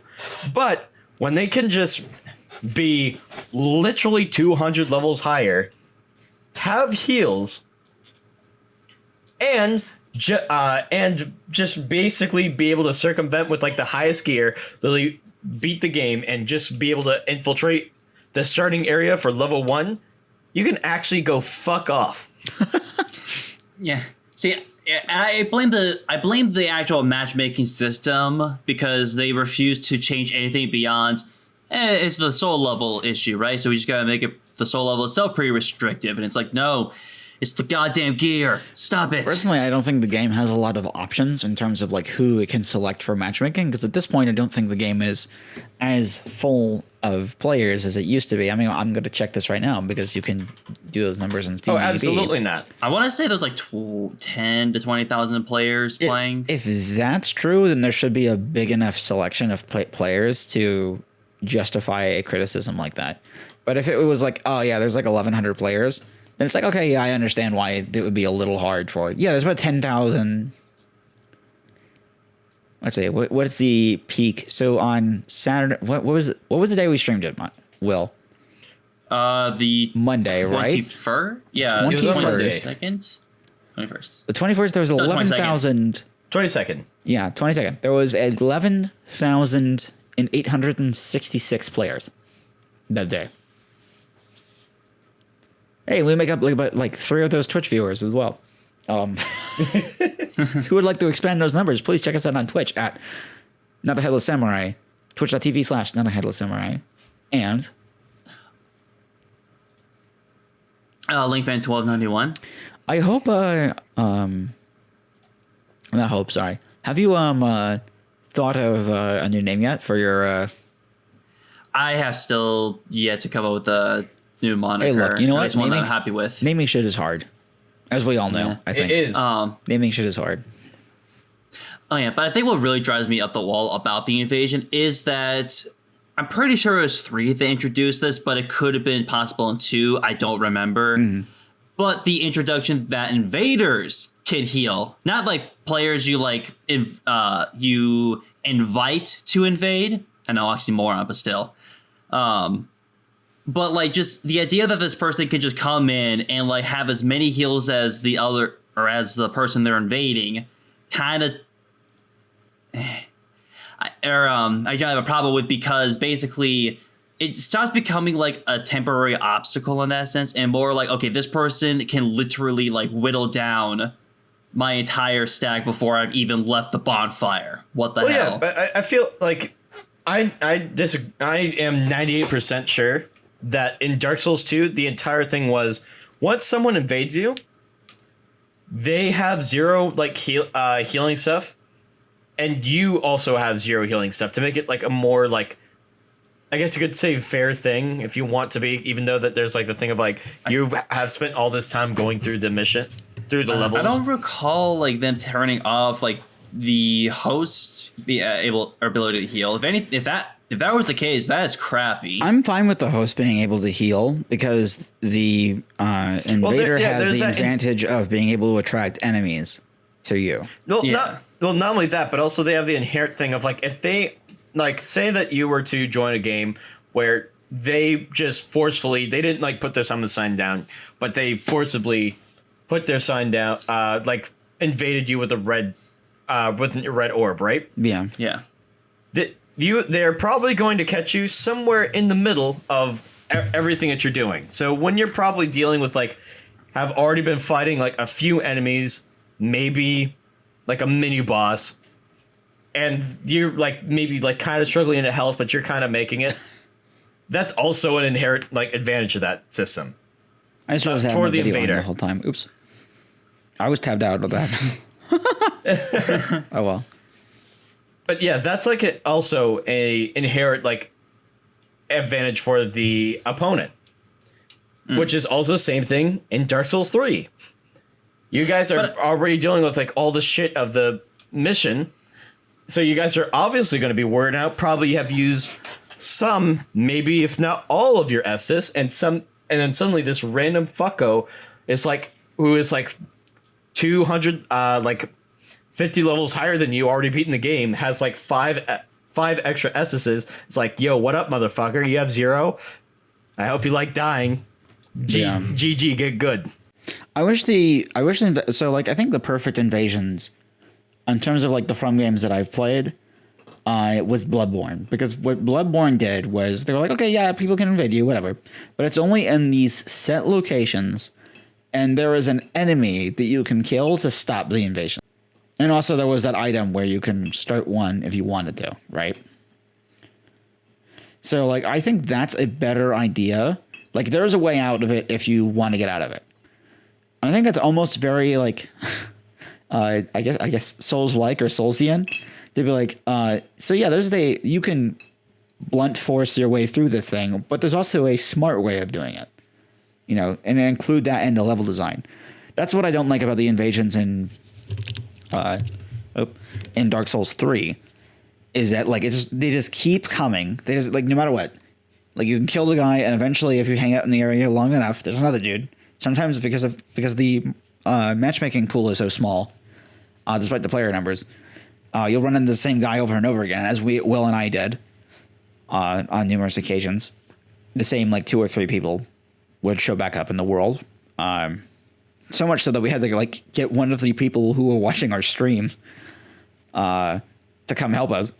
But when they can just be literally 200 levels higher, have heals, and just basically be able to circumvent with like the highest gear, literally beat the game and just be able to infiltrate the starting area for level 1, you can actually go fuck off. Yeah. See, I blame the actual matchmaking system because they refuse to change anything beyond. It's the soul level issue, right? So we just gotta make it the soul level itself pretty restrictive, and it's like, no, it's the goddamn gear. Stop it. Personally, I don't think the game has a lot of options in terms of like who it can select for matchmaking, because at this point, I don't think the game is as full of players as it used to be. I mean, I'm going to check this right now because you can do those numbers in Steam. Oh, absolutely not. I want to say there's like 10 to 20,000 players playing. If that's true, then there should be a big enough selection of players to justify a criticism like that. But if it was like, oh yeah, there's like 1,100 players, then it's like, okay, yeah, I understand why it would be a little hard for it. Yeah, there's about 10,000. Let's see, what's the peak? So on Saturday, what was the day we streamed it, Will? The Monday, right? 21st? Yeah, 21st. 21st. The 21st, there was 11,000. 22nd. Yeah, 22nd. There was 11,866 players that day. Hey, we make up like 3 of those Twitch viewers as well. If you would like to expand those numbers, please check us out on Twitch at Not a Headless Samurai, twitch.tv/NotAHeadlessSamurai, and LinkFan1291. I hope not hope, sorry. Have you thought of a new name yet for your I have still yet to come up with a new moniker. Hey, look, you know what? It's one that I'm happy with. Naming shit is hard. As we all know, Yeah. I think. It is. Naming shit is hard. Oh yeah, but I think what really drives me up the wall about the invasion is that I'm pretty sure it was 3 they introduced this, but it could have been possible in 2. I don't remember. Mm-hmm. But the introduction that invaders can heal, not like players you you invite to invade. I know, oxymoron, but still. But like just the idea that this person can just come in and like have as many heals as the other or as the person they're invading, kind of, I kind of have a problem with, because basically it starts becoming like a temporary obstacle in that sense, and more like, okay, this person can literally like whittle down my entire stack before I've even left the bonfire. What the hell? Yeah, I feel like I disagree. I am 98% sure that in Dark Souls 2, the entire thing was, once someone invades you, they have zero like healing stuff, and you also have zero healing stuff, to make it like a more like, I guess you could say, fair thing if you want to be, even though that there's like the thing of like, you have spent all this time going through the mission, through the levels. I don't recall like them turning off like the host be ability to heal. If that was the case, that is crappy. I'm fine with the host being able to heal, because the invader has the advantage of being able to attract enemies to you. Not only that, but also they have the inherent thing of like, if they like, say that you were to join a game where they just forcefully, they didn't like put their summon sign down, but they forcibly put their sign down, like invaded you with a red orb, right? Yeah. Yeah. They're probably going to catch you somewhere in the middle of everything that you're doing. So when you're probably dealing with like, have already been fighting like a few enemies, maybe like a mini boss, and you're like maybe like kind of struggling into health, but you're kind of making it. That's also an inherent like advantage of that system. I just was having for the invader the whole time. Oops, I was tabbed out of that. Oh well. But yeah, that's like also a inherent like advantage for the opponent, which is also the same thing in Dark Souls 3. You guys are already dealing with like all the shit of the mission, so you guys are obviously going to be worn out. Probably have used some, maybe if not all of your Estus, and then suddenly this random fucko is like, who is like 200 like 50 levels higher than you, already beaten the game, has like five extra Essuses. It's like, yo, what up, motherfucker? You have 0. I hope you like dying. GG, get good. I wish so like, I think the perfect invasions in terms of like the From games that I've played was Bloodborne, because what Bloodborne did was they were like, okay, yeah, people can invade you, whatever, but it's only in these set locations, and there is an enemy that you can kill to stop the invasion. And also there was that item where you can start one if you wanted to, right? So like, I think that's a better idea. Like, there's a way out of it if you want to get out of it. And I think it's almost very like, I guess Souls-like or Soulsian. To be like, so yeah, you can blunt force your way through this thing, but there's also a smart way of doing it, you know, and include that in the level design. That's what I don't like about the invasions in Dark Souls 3, is that like they just keep coming. They just, like, no matter what, like, you can kill the guy, and eventually if you hang out in the area long enough, there's another dude. Sometimes because the matchmaking pool is so small, despite the player numbers, you'll run into the same guy over and over again, as Will and I did on numerous occasions. The same like 2 or 3 people would show back up in the world. So much so that we had to like get one of the people who were watching our stream to come help us.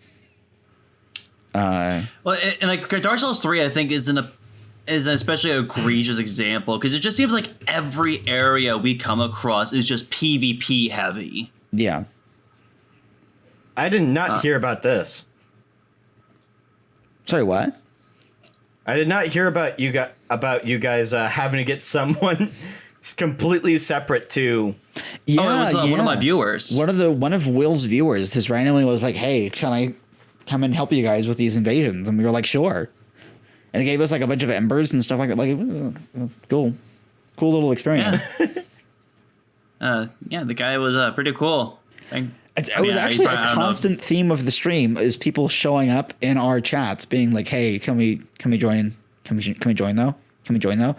Well, and like Dark Souls 3, I think is an especially egregious example, because it just seems like every area we come across is just PvP heavy. Yeah. I did not hear about this. Sorry, what? I did not hear about you guys having to get someone completely separate to. Yeah, it was one of my viewers. One of Will's viewers just randomly was like, "Hey, can I come and help you guys with these invasions?" And we were like, "Sure." And it gave us like a bunch of embers and stuff like that. Like, cool little experience. Yeah, the guy was pretty cool. It was actually a constant theme of the stream, is people showing up in our chats being like, "Hey, can we join? Can we join though? Can we join though?"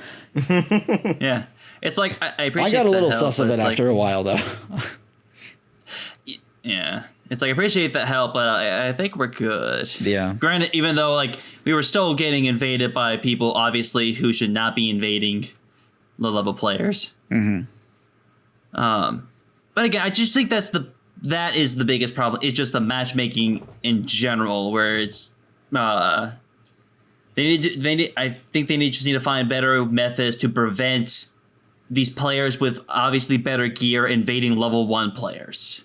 Yeah, it's like I appreciate. I got a little sus of it after a while though. Yeah, it's like I appreciate that help, but I think we're good. Yeah. Granted, even though like we were still getting invaded by people, obviously, who should not be invading low-level players. Mm-hmm. But again, I just think that is the biggest problem. It's just the matchmaking in general, where it's I think they just need to find better methods to prevent these players with obviously better gear invading level 1 players.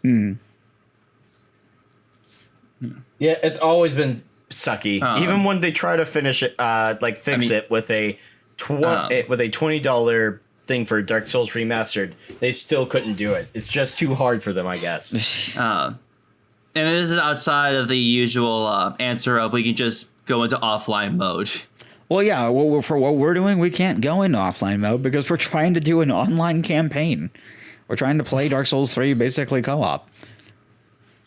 Yeah, it's always been sucky. Even when they try to finish it, fix it with a $20 thing for Dark Souls Remastered, they still couldn't do it. It's just too hard for them, I guess. And this is outside of the usual answer of we can just go into offline mode. Well, yeah. Well, for what we're doing, we can't go into offline mode because we're trying to do an online campaign. We're trying to play Dark Souls 3 basically co-op.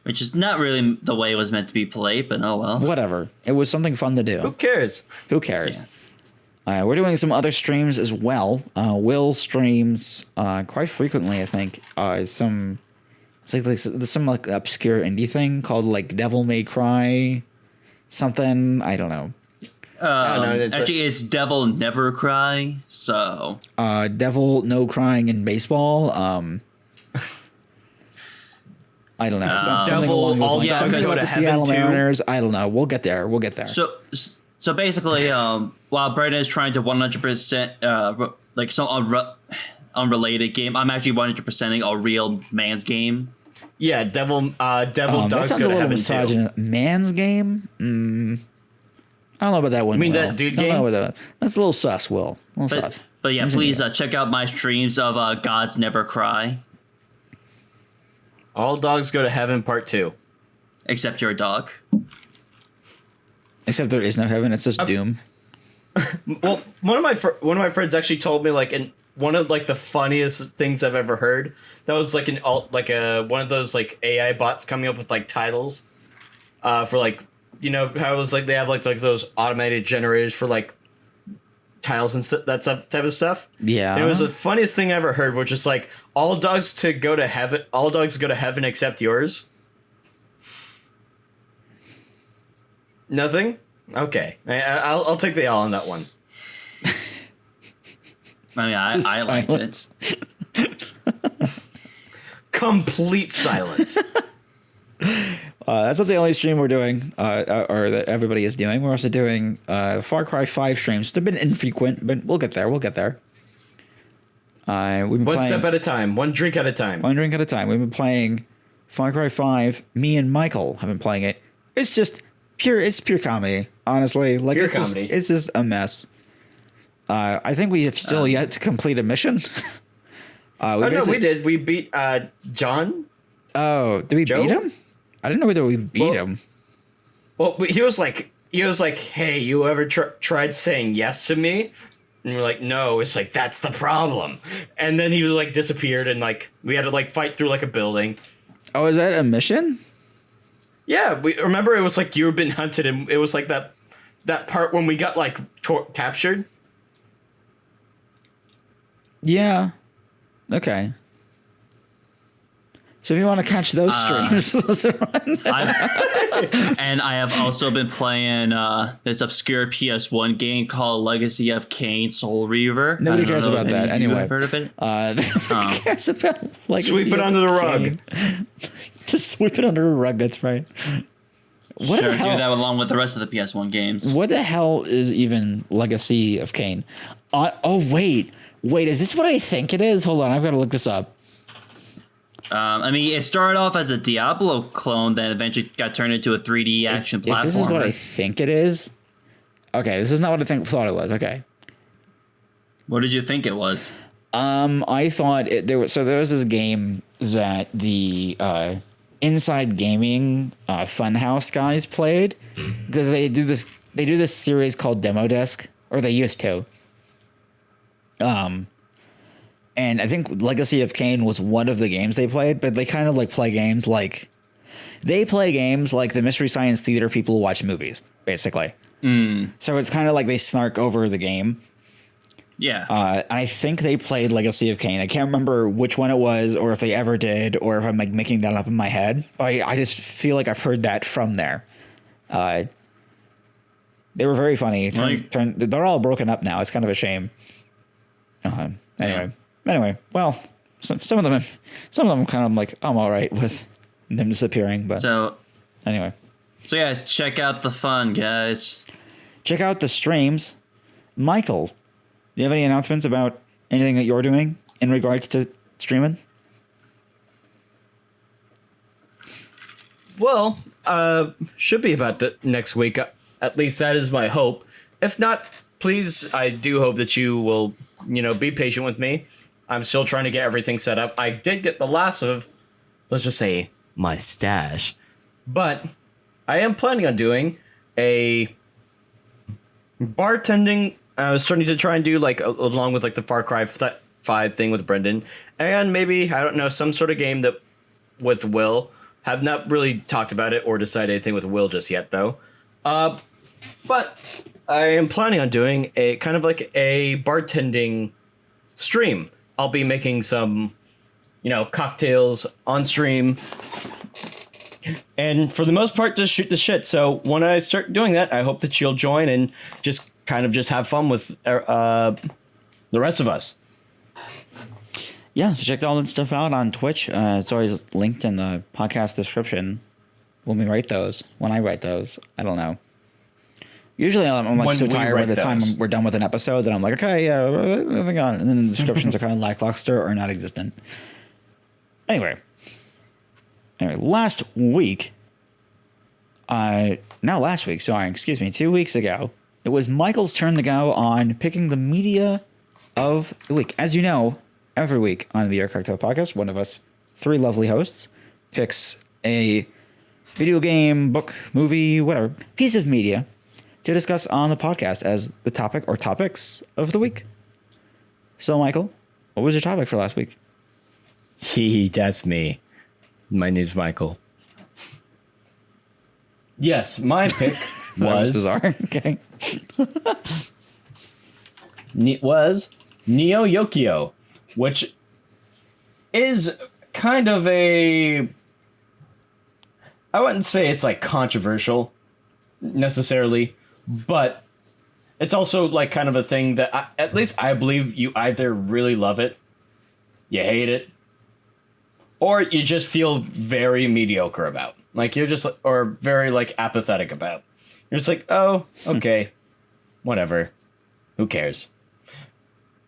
Which is not really the way it was meant to be played, but oh well. Whatever. It was something fun to do. Who cares? Who cares? Yeah. We're doing some other streams as well. Will streams quite frequently, I think. Some obscure indie thing called like Devil May Cry something. I don't know. Actually, it's Devil Never Cry. So Devil No Crying in Baseball. I don't know. Something along those lines. Something about the Seattle Mariners. I don't know. We'll get there. So basically, while Brandon is trying to 100% like some unrelated game, I'm actually 100%ing a real man's game. Yeah, Devil Dogs Go to Heaven too. Man's game? I don't know about that one. You mean that dude game? That's a little sus, Will. Sus. But yeah, please check out my streams of Gods Never Cry. All Dogs Go to Heaven Part 2. Except your dog. Except there is no heaven. It's just doom. Well, one of my friends actually told me one of the funniest things I've ever heard. That was one of those AI bots coming up with titles, for how it was they have those automated generators for tiles and that type of stuff. Yeah, and it was the funniest thing I ever heard, which is all dogs go to heaven except yours. Nothing. Okay, I'll take the L on that one. I mean, I liked it. Complete silence. That's not the only stream we're doing, or that everybody is doing. We're also doing Far Cry 5 streams. They've been infrequent, but we'll get there. We've been one step at a time, one drink at a time. One drink at a time. We've been playing Far Cry 5. Me and Michael have been playing it. It's just pure comedy, honestly. Pure comedy. It's just a mess. I think we have still yet to complete a mission. We did. We beat John. Oh, did we beat him? I didn't know whether we beat him. Well, he was like, hey, you ever tried saying yes to me? And we're like, no. It's that's the problem. And then he was disappeared, and we had to fight through a building. Oh, is that a mission? Yeah, we remember it was you were being hunted, and it was that part when we got captured. Yeah. Okay. So if you want to catch those streams, and I have also been playing this obscure PS1 game called Legacy of Kane Soul Reaver. Nobody cares about that. Anyway, I've heard of it. Nobody cares about Legacy. Sweep it under the rug. Just sweep it under the rug. That's right. What the hell? Do that along with the rest of the PS1 games. What the hell is even Legacy of Kane? Wait. Is this what I think it is? Hold on, I've got to look this up. I mean, it started off as a Diablo clone, then eventually got turned into a 3D action platformer. If this is what I think it is, okay, this is not what I thought it was. Okay, what did you think it was? I thought there was this game that the Inside Gaming Funhouse guys played because they do this series called Demo Disc, or they used to. And I think Legacy of Kane was one of the games they played, but they kind of play games like the Mystery Science Theater people who watch movies, basically. So it's kind of like they snark over the game. Yeah. I think they played Legacy of Kane. I can't remember which one it was, or if they ever did, or if I'm making that up in my head. But I just feel like I've heard that from there. They were very funny. They're all broken up now. It's kind of a shame. Anyway, well, some of them I'm kind of like, I'm all right with them disappearing. But anyway. So yeah, check out the fun, guys. Check out the streams. Michael, do you have any announcements about anything that you're doing in regards to streaming? Well, should be about the next week. At least that is my hope. If not, please, I do hope that you will, be patient with me. I'm still trying to get everything set up. I did get the last of, let's just say, my stash. But I am planning on doing a bartending. I was starting to try and do, along with, the Far Cry 5 thing with Brendan. And maybe, I don't know, some sort of game that with Will. Have not really talked about it or decided anything with Will just yet, though. But I am planning on doing a kind of like a bartending stream. I'll be making some, cocktails on stream. And for the most part, just shoot the shit. So when I start doing that, I hope that you'll join and just have fun with the rest of us. Yeah, so check all that stuff out on Twitch. It's always linked in the podcast description when I write those. I don't know. Usually I'm so tired by the time we're done with an episode that I'm like, okay, yeah, moving on. And then the descriptions are kind of lackluster or not existent. Anyway, last week, 2 weeks ago, it was Michael's turn to go on picking the media of the week. As you know, every week on the Beer Cocktail Podcast, one of us, three lovely hosts, picks a video game, book, movie, whatever, piece of media to discuss on the podcast as the topic or topics of the week. So, Michael, what was your topic for last week? That's me. My name's Michael. Yes, my pick was bizarre. Okay. was Neo Yokio, which is kind of I wouldn't say it's controversial necessarily, but it's also kind of a thing that at least I believe you either really love it, you hate it, or you just feel very mediocre about. You're just or very apathetic about. You're just oh, okay, whatever, who cares?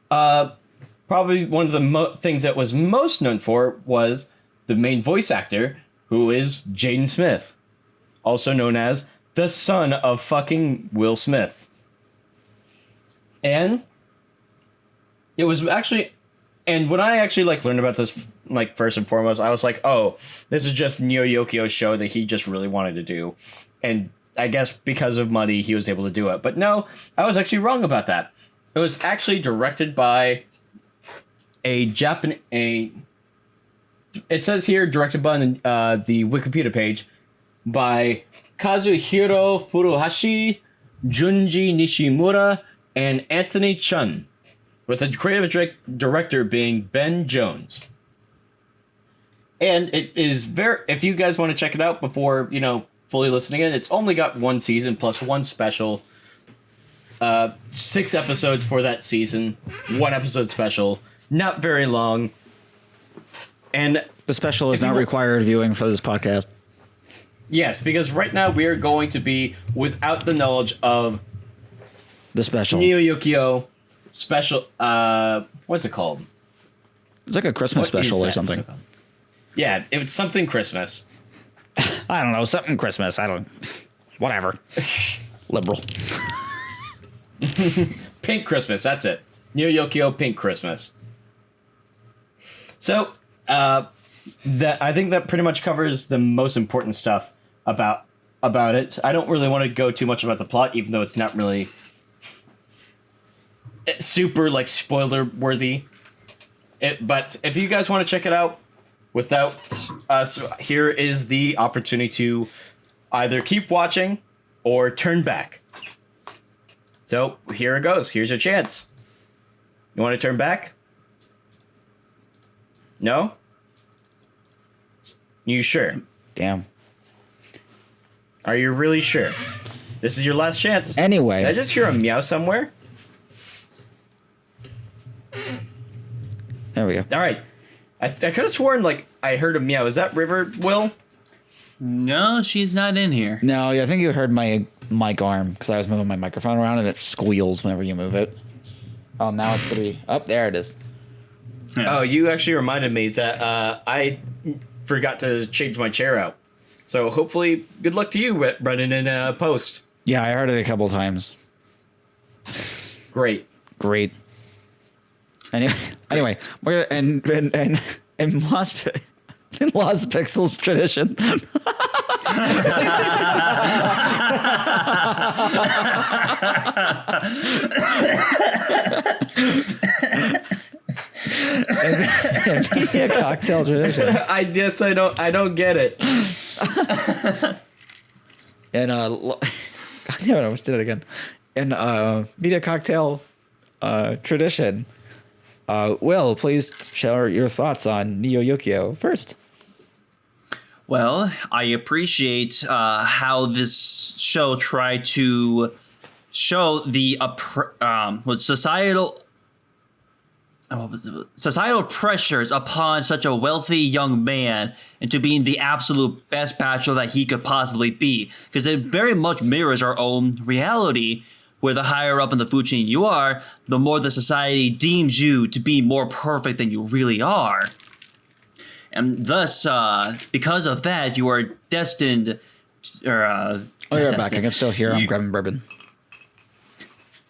Probably one of the things that was most known for was the main voice actor, who is Jaden Smith, also known as the son of fucking Will Smith. And it was actually, and when I actually learned about this, first and foremost, I was oh, this is just Neo Yokio's show that he just really wanted to do. And I guess because of money, he was able to do it. But no, I was actually wrong about that. It was actually directed by it says here directed by the Wikipedia page by Kazuhiro Furuhashi, Junji Nishimura, and Anthony Chun, with the creative director being Ben Jones. And it is if you guys want to check it out before, fully listening in, it's only got one season plus one special. 6 episodes for that season, 1 episode special, not very long. And the special is not required viewing for this podcast. Yes, because right now we are going to be without the knowledge of the special Neo Yokio special. What's it called? It's like a Christmas special or something. Yeah, it's something Christmas. I don't know, something Christmas. Whatever. Liberal. Pink Christmas, that's it. Neo Yokio Pink Christmas. So, that I think that pretty much covers the most important stuff about it. I don't really want to go too much about the plot, even though it's not really super spoiler worthy. But if you guys want to check it out without us, here is the opportunity to either keep watching or turn back. So here it goes. Here's your chance. You want to turn back? No? You sure? Damn. Are you really sure? This is your last chance. Anyway. Did I just hear a meow somewhere? There we go. All right. I could have sworn like I heard a meow. Is that River, Will? No, she's not in here. No, I think you heard my mic arm because I was moving my microphone around and it squeals whenever you move it. Oh, now it's gonna be up there. It is. Yeah. Oh, you actually reminded me that I forgot to change my chair out. So hopefully, good luck to you, Brendan, in post. Yeah, I heard it a couple times. Great. Anyway, we're in Lost Pixels tradition. and media cocktail tradition. I guess I don't get it. And God damn it, I almost did it again. And media cocktail tradition. Will, please share your thoughts on Neo Yokio first. Well, I appreciate how this show tried to show the societal pressures upon such a wealthy young man into being the absolute best bachelor that he could possibly be, because it very much mirrors our own reality, where the higher up in the food chain you are, the more the society deems you to be more perfect than you really are. And thus, because of that, you are destined. You're back. I can still hear I'm grabbing bourbon.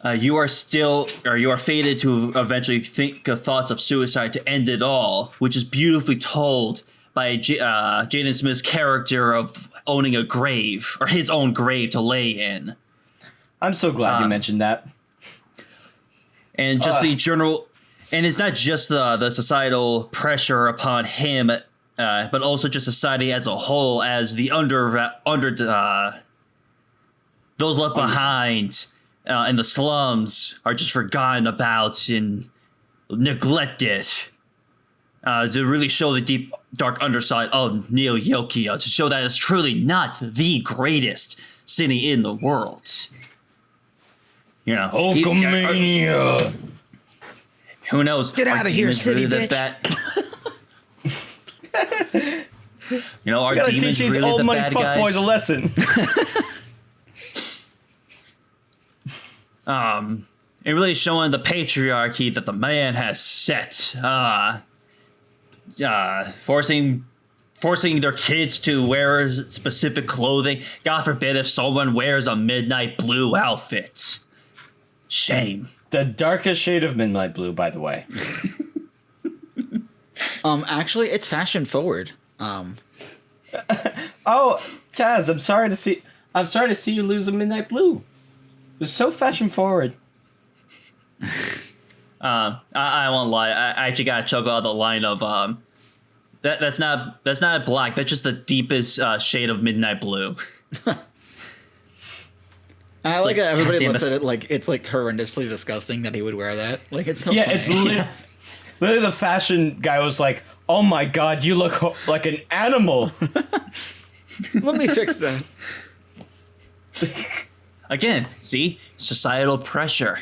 You are fated to eventually think of thoughts of suicide to end it all, which is beautifully told by Jaden Smith's character of owning a grave, or his own grave to lay in. I'm so glad you mentioned that. And just the general, and it's not just the societal pressure upon him, but also just society as a whole, as the those left behind in the slums are just forgotten about and neglected. To really show the deep, dark underside of Neo Yokio, to show that it's truly not the greatest city in the world. You know, Hulkamania. Who knows? Get out of here, city really bitch. You know, our gotta demons teach these really old the money bad fuckboys guys. a lesson. And really showing the patriarchy that the man has set. Forcing their kids to wear specific clothing. God forbid if someone wears a midnight blue outfit. Shame. The darkest shade of midnight blue, by the way. Actually, it's fashion forward. Oh, Taz, I'm sorry to see you lose a midnight blue. It's so fashion forward. I won't lie. I actually got to chuckle out the line of that's not black. That's just the deepest shade of midnight blue. I like that everybody looks it. at it like it's like horrendously disgusting that he would wear that. Like it's so Yeah, funny. it's literally the fashion guy was like, "Oh my god, you look like an animal." Let me fix that. Again, see? Societal pressure.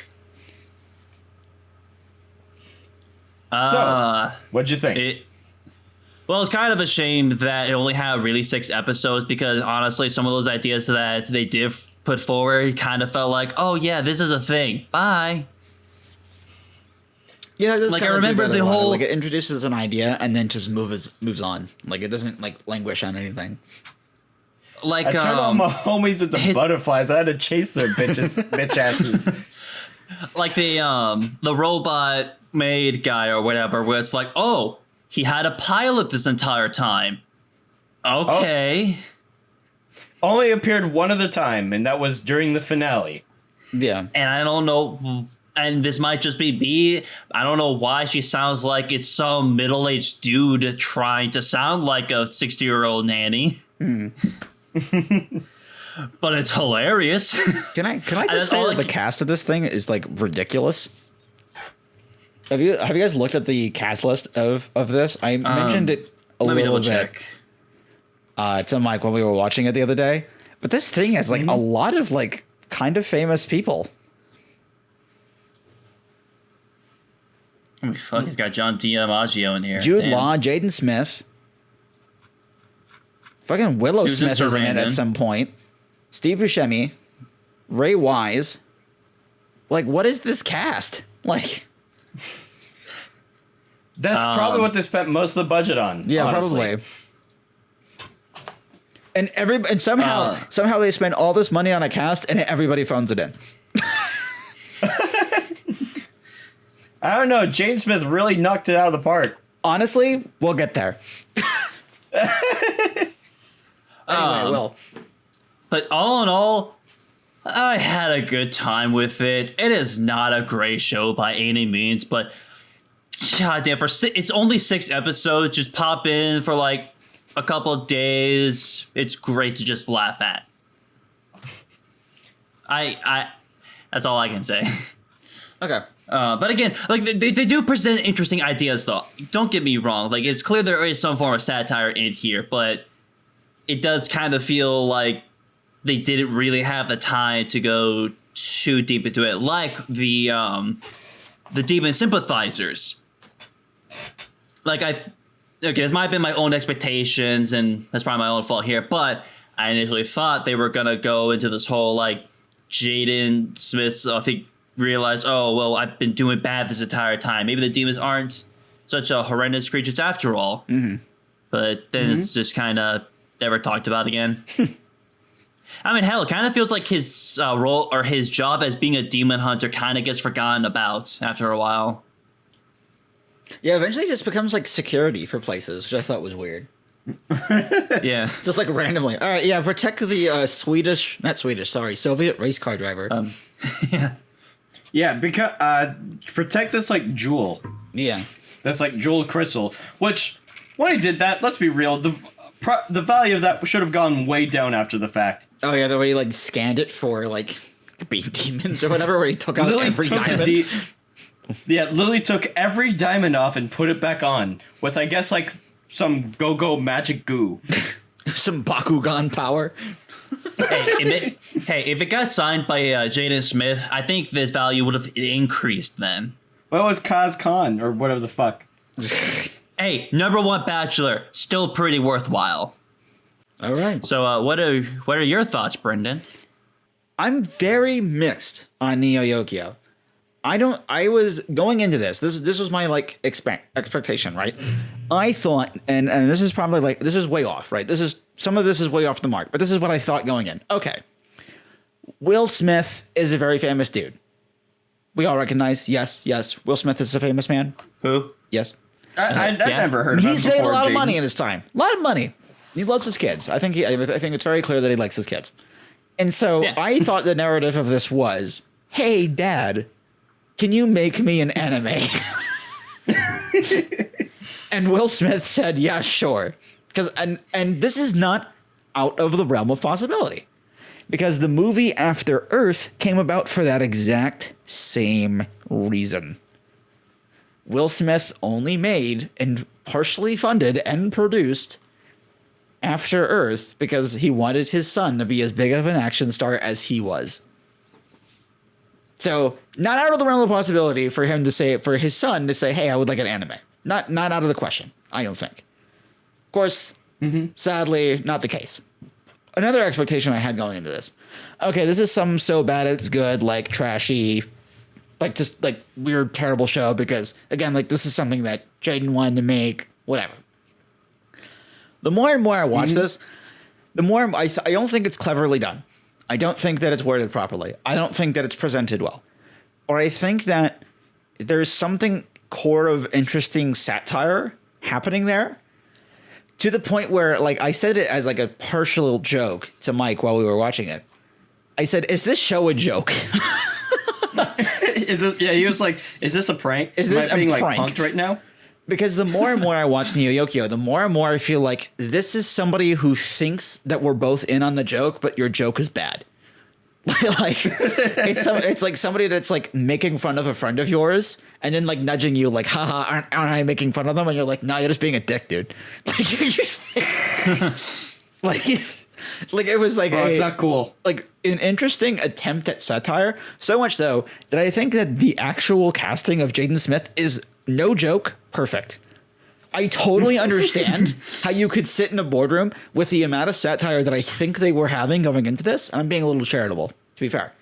So, what'd you think? Well, it's kind of a shame that it only had really 6 episodes, because honestly, some of those ideas that they did put forward kind of felt like, oh yeah, this is a thing. Bye. Yeah, like I remember the whole like it introduces an idea and then just moves on. Like it doesn't like languish on anything. Like I turned all my homies into butterflies. I had to chase their bitch asses. Like the robot maid guy or whatever, where it's like, oh, he had a pilot this entire time. Okay. Oh. Only appeared one other time, and that was during the finale. Yeah. And I don't know, and this might just be me. I don't know why she sounds like it's some middle-aged dude trying to sound like a 60-year-old nanny. But it's hilarious. Can I just say that the cast of this thing is like ridiculous? Have you guys looked at the cast list of this? I mentioned it a little bit. To Mike when we were watching it the other day. But this thing has like a lot of like kind of famous people. Holy fuck, he's got John DiMaggio in here. Jude Damn. Law, Jaden Smith. Fucking Willow Susan Smith is in it Sarandon. at some point. Steve Buscemi. Ray Wise. Like, what is this cast? Like, That's probably what they spent most of the budget on. yeah, honestly. probably. And somehow they spend all this money on a cast and everybody phones it in. I don't know. Jane Smith really knocked it out of the park. Honestly, we'll get there. Anyway, Will. But all in all, I had a good time with it. It is not a great show by any means, but goddamn, it's only 6 episodes. Just pop in for like a couple of days. It's great to just laugh at. I that's all I can say. Okay. But again, like they do present interesting ideas, though. Don't get me wrong. Like, it's clear there is some form of satire in here, but it does kind of feel like they didn't really have the time to go too deep into it, like the demon sympathizers. Like, this might have been my own expectations, and that's probably my own fault here, but I initially thought they were gonna go into this whole like Jaden Smith's, I think, realize, oh, well, I've been doing bad this entire time. Maybe the demons aren't such a horrendous creatures after all. Mm-hmm. But then it's just kind of never talked about again. I mean, hell, it kind of feels like his role or his job as being a demon hunter kind of gets forgotten about after a while. Yeah, eventually it just becomes like security for places, which I thought was weird. Yeah. Just like randomly. All right, yeah, protect the Soviet race car driver. Yeah. Yeah, because protect this like jewel. Yeah. That's like jewel crystal. Which when he did that, let's be real, the value of that should have gone way down after the fact. Oh yeah, the way he like scanned it for like the being demons or whatever, where he took out Literally every took diamond. literally took every diamond off and put it back on with, I guess, like some go-go magic goo. Some Bakugan power. Hey, if it got signed by Jaden Smith, I think this value would have increased then. What was Kaz Khan or whatever the fuck? Hey, #1 Bachelor, still pretty worthwhile. All right. So, what are your thoughts, Brendan? I'm very mixed on Neo Yokio. I was going into this was my like expectation, right? I thought, and this is probably like, this is way off, right? Some of this is way off the mark, but this is what I thought going in. Okay. Will Smith is a very famous dude. We all recognize, yes, Will Smith is a famous man. Who? Yes. I never heard of him He's before. made a lot of Jaden. money in his time. A lot of money. He loves his kids. I think it's very clear that he likes his kids. And so Yeah. I thought the narrative of this was, hey, Dad, can you make me an anime? And Will Smith said, yeah, sure. And this is not out of the realm of possibility. Because the movie After Earth came about for that exact same reason. Will Smith only made and partially funded and produced After Earth because he wanted his son to be as big of an action star as he was. So, not out of the realm of possibility for him to say, for his son to say, hey, I would like an anime. Not out of the question, I don't think. Of course, sadly, not the case. Another expectation I had going into this. Okay, this is some so bad it's good, like trashy, like just like weird, terrible show because, again, like this is something that Jaden wanted to make, whatever. The more and more I watch this, the more I don't think it's cleverly done. I don't think that it's worded properly. I don't think that it's presented well. Or I think that there's something core of interesting satire happening there to the point where, like, I said it as like a partial joke to Mike while we were watching it. I said, is this show a joke? Is this? Yeah, he was like, "Is this a prank? Is this Am I being a prank? like punked right now?" Because the more and more I watch Neo Yokio, the more and more I feel like this is somebody who thinks that we're both in on the joke, but your joke is bad. Like it's like somebody that's like making fun of a friend of yours and then like nudging you like, haha, aren't I making fun of them? And you're like, nah, you're just being a dick, dude. Like you're just like it was like It's not cool. like an interesting attempt at satire, so much so that I think that the actual casting of Jaden Smith is no joke, perfect. I totally understand how you could sit in a boardroom with the amount of satire that I think they were having going into this, and I'm being a little charitable, to be fair.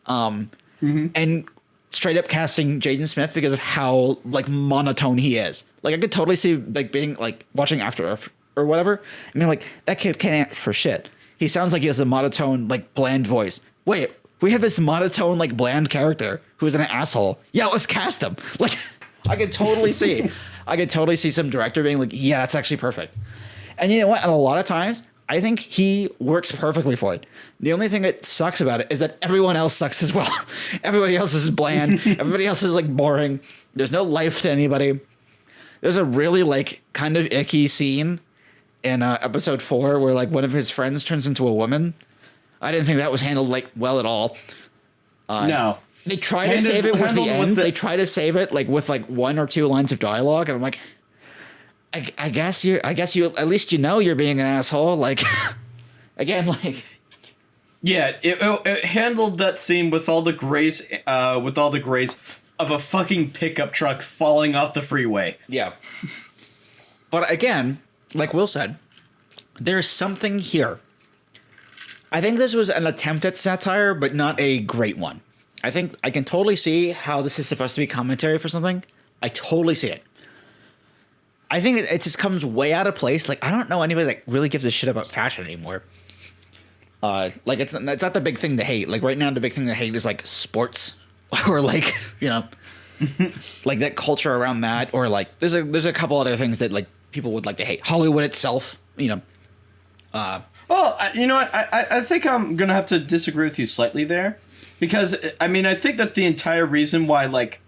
And straight up casting Jaden Smith because of how like monotone he is. Like I could totally see like being like watching After Earth or whatever. I mean, like that kid can't act for shit. He sounds like he has a monotone, like bland voice. Wait, we have this monotone, like bland character who's an asshole. Yeah, let's cast him. Like I could totally see some director being like, yeah, that's actually perfect. And you know what? And a lot of times, I think he works perfectly for it. The only thing that sucks about it is that everyone else sucks as well. Everybody else is bland. Everybody else is like boring. There's no life to anybody. There's a really like kind of icky scene in episode 4 where like one of his friends turns into a woman. I didn't think that was handled like well at all. No. They try to save it with the end. They try to save it like with like 1 or 2 lines of dialogue, and I'm like, I guess you at least you know you're being an asshole. Like, again, like, yeah, it handled that scene with all the grace, of a fucking pickup truck falling off the freeway. Yeah. But again, like Will said, there's something here. I think this was an attempt at satire, but not a great one. I think I can totally see how this is supposed to be commentary for something. I totally see it. I think it just comes way out of place. Like, I don't know anybody that really gives a shit about fashion anymore. Like, it's not the big thing to hate. Like, right now, the big thing to hate is, like, sports. Or, like, you know, like, that culture around that. Or, like, there's a couple other things that, like, people would like to hate. Hollywood itself, you know. Well, you know what? I think I'm going to have to disagree with you slightly there. Because, I mean, I think that the entire reason why, like,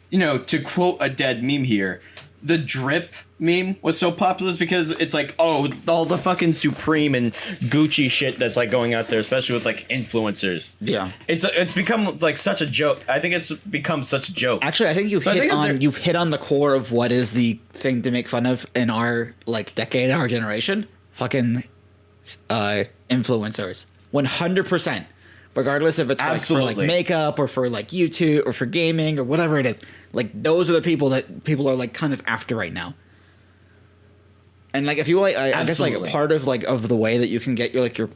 you know, to quote a dead meme here, the drip meme was so popular is because it's like, oh, all the fucking Supreme and Gucci shit that's like going out there, especially with like influencers. Yeah, it's become like such a joke. I think it's become such a joke. Actually, I think you've hit on the core of what is the thing to make fun of in our like decade, our generation. Fucking influencers, 100%. Regardless if it's like for like makeup or for like YouTube or for gaming or whatever it is, like those are the people that people are like kind of after right now. And like if you like, I guess like part of like of the way that you can get your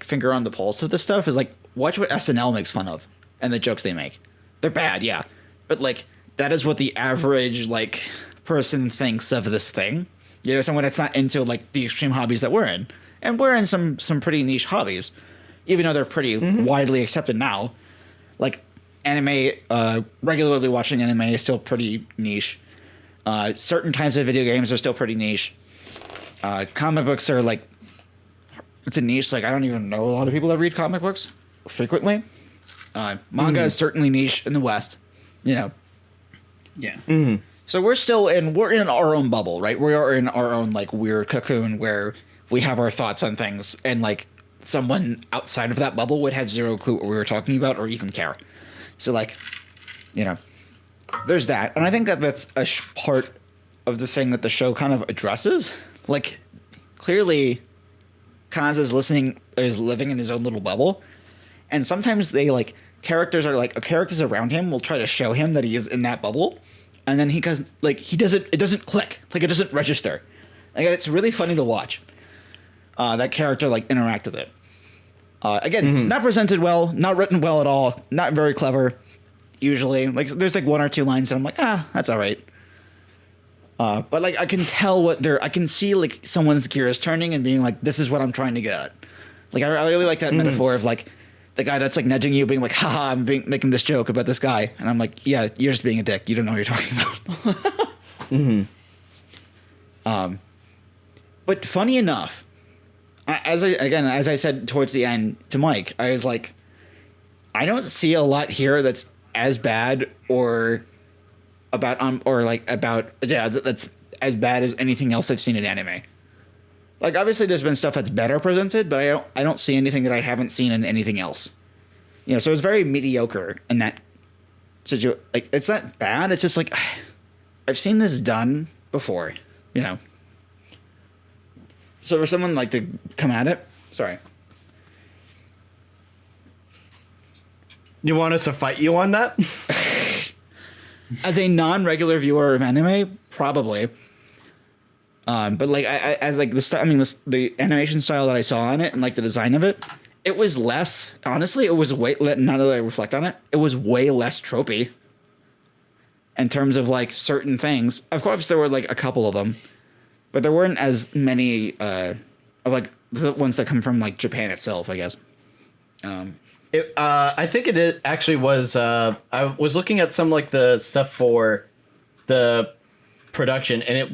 finger on the pulse of this stuff is like watch what SNL makes fun of and the jokes they make. They're bad, yeah, but like that is what the average like person thinks of this thing. You know, someone that's not into like the extreme hobbies that we're in, and we're in some pretty niche hobbies. Even though they're pretty widely accepted now, like anime, regularly watching anime is still pretty niche. Certain types of video games are still pretty niche. Comic books are like, it's a niche. Like I don't even know a lot of people that read comic books frequently. Manga is certainly niche in the West, you know. Yeah. Mm-hmm. So we're in our own bubble, right? We are in our own like weird cocoon where we have our thoughts on things, and like someone outside of that bubble would have zero clue what we were talking about or even care. So like, you know, there's that. And I think that that's a part of the thing that the show kind of addresses. Like clearly Kaz is living in his own little bubble. And sometimes they like characters around him will try to show him that he is in that bubble. And then it doesn't click. Like it doesn't register. Like it's really funny to watch. That character like interact with it. Again, not presented well, not written well at all, not very clever. Usually, like there's like 1 or 2 lines that I'm like, that's all right. But like I can tell I can see like someone's gears turning and being like, this is what I'm trying to get at. Like I really like that metaphor of like the guy that's like nudging you, being like, haha, I'm making this joke about this guy, and I'm like, yeah, you're just being a dick. You don't know what you're talking about. But funny enough. As I said towards the end to Mike, I was like, I don't see a lot here that's as bad that's as bad as anything else I've seen in anime. Like obviously there's been stuff that's better presented, but I don't see anything that I haven't seen in anything else. You know, so it's very mediocre in that situation. Like it's not bad. It's just like I've seen this done before. You know. So for someone like to come at it, sorry. You want us to fight you on that? As a non-regular viewer of anime, probably. But like I as like the animation style that I saw on it and like the design of it, it was less. Honestly, it was way. Now that I reflect on it, it was way less tropey. In terms of like certain things, of course there were like a couple of them, but there weren't as many of like the ones that come from like Japan itself, I guess. I think it actually was. I was looking at some like the stuff for the production, and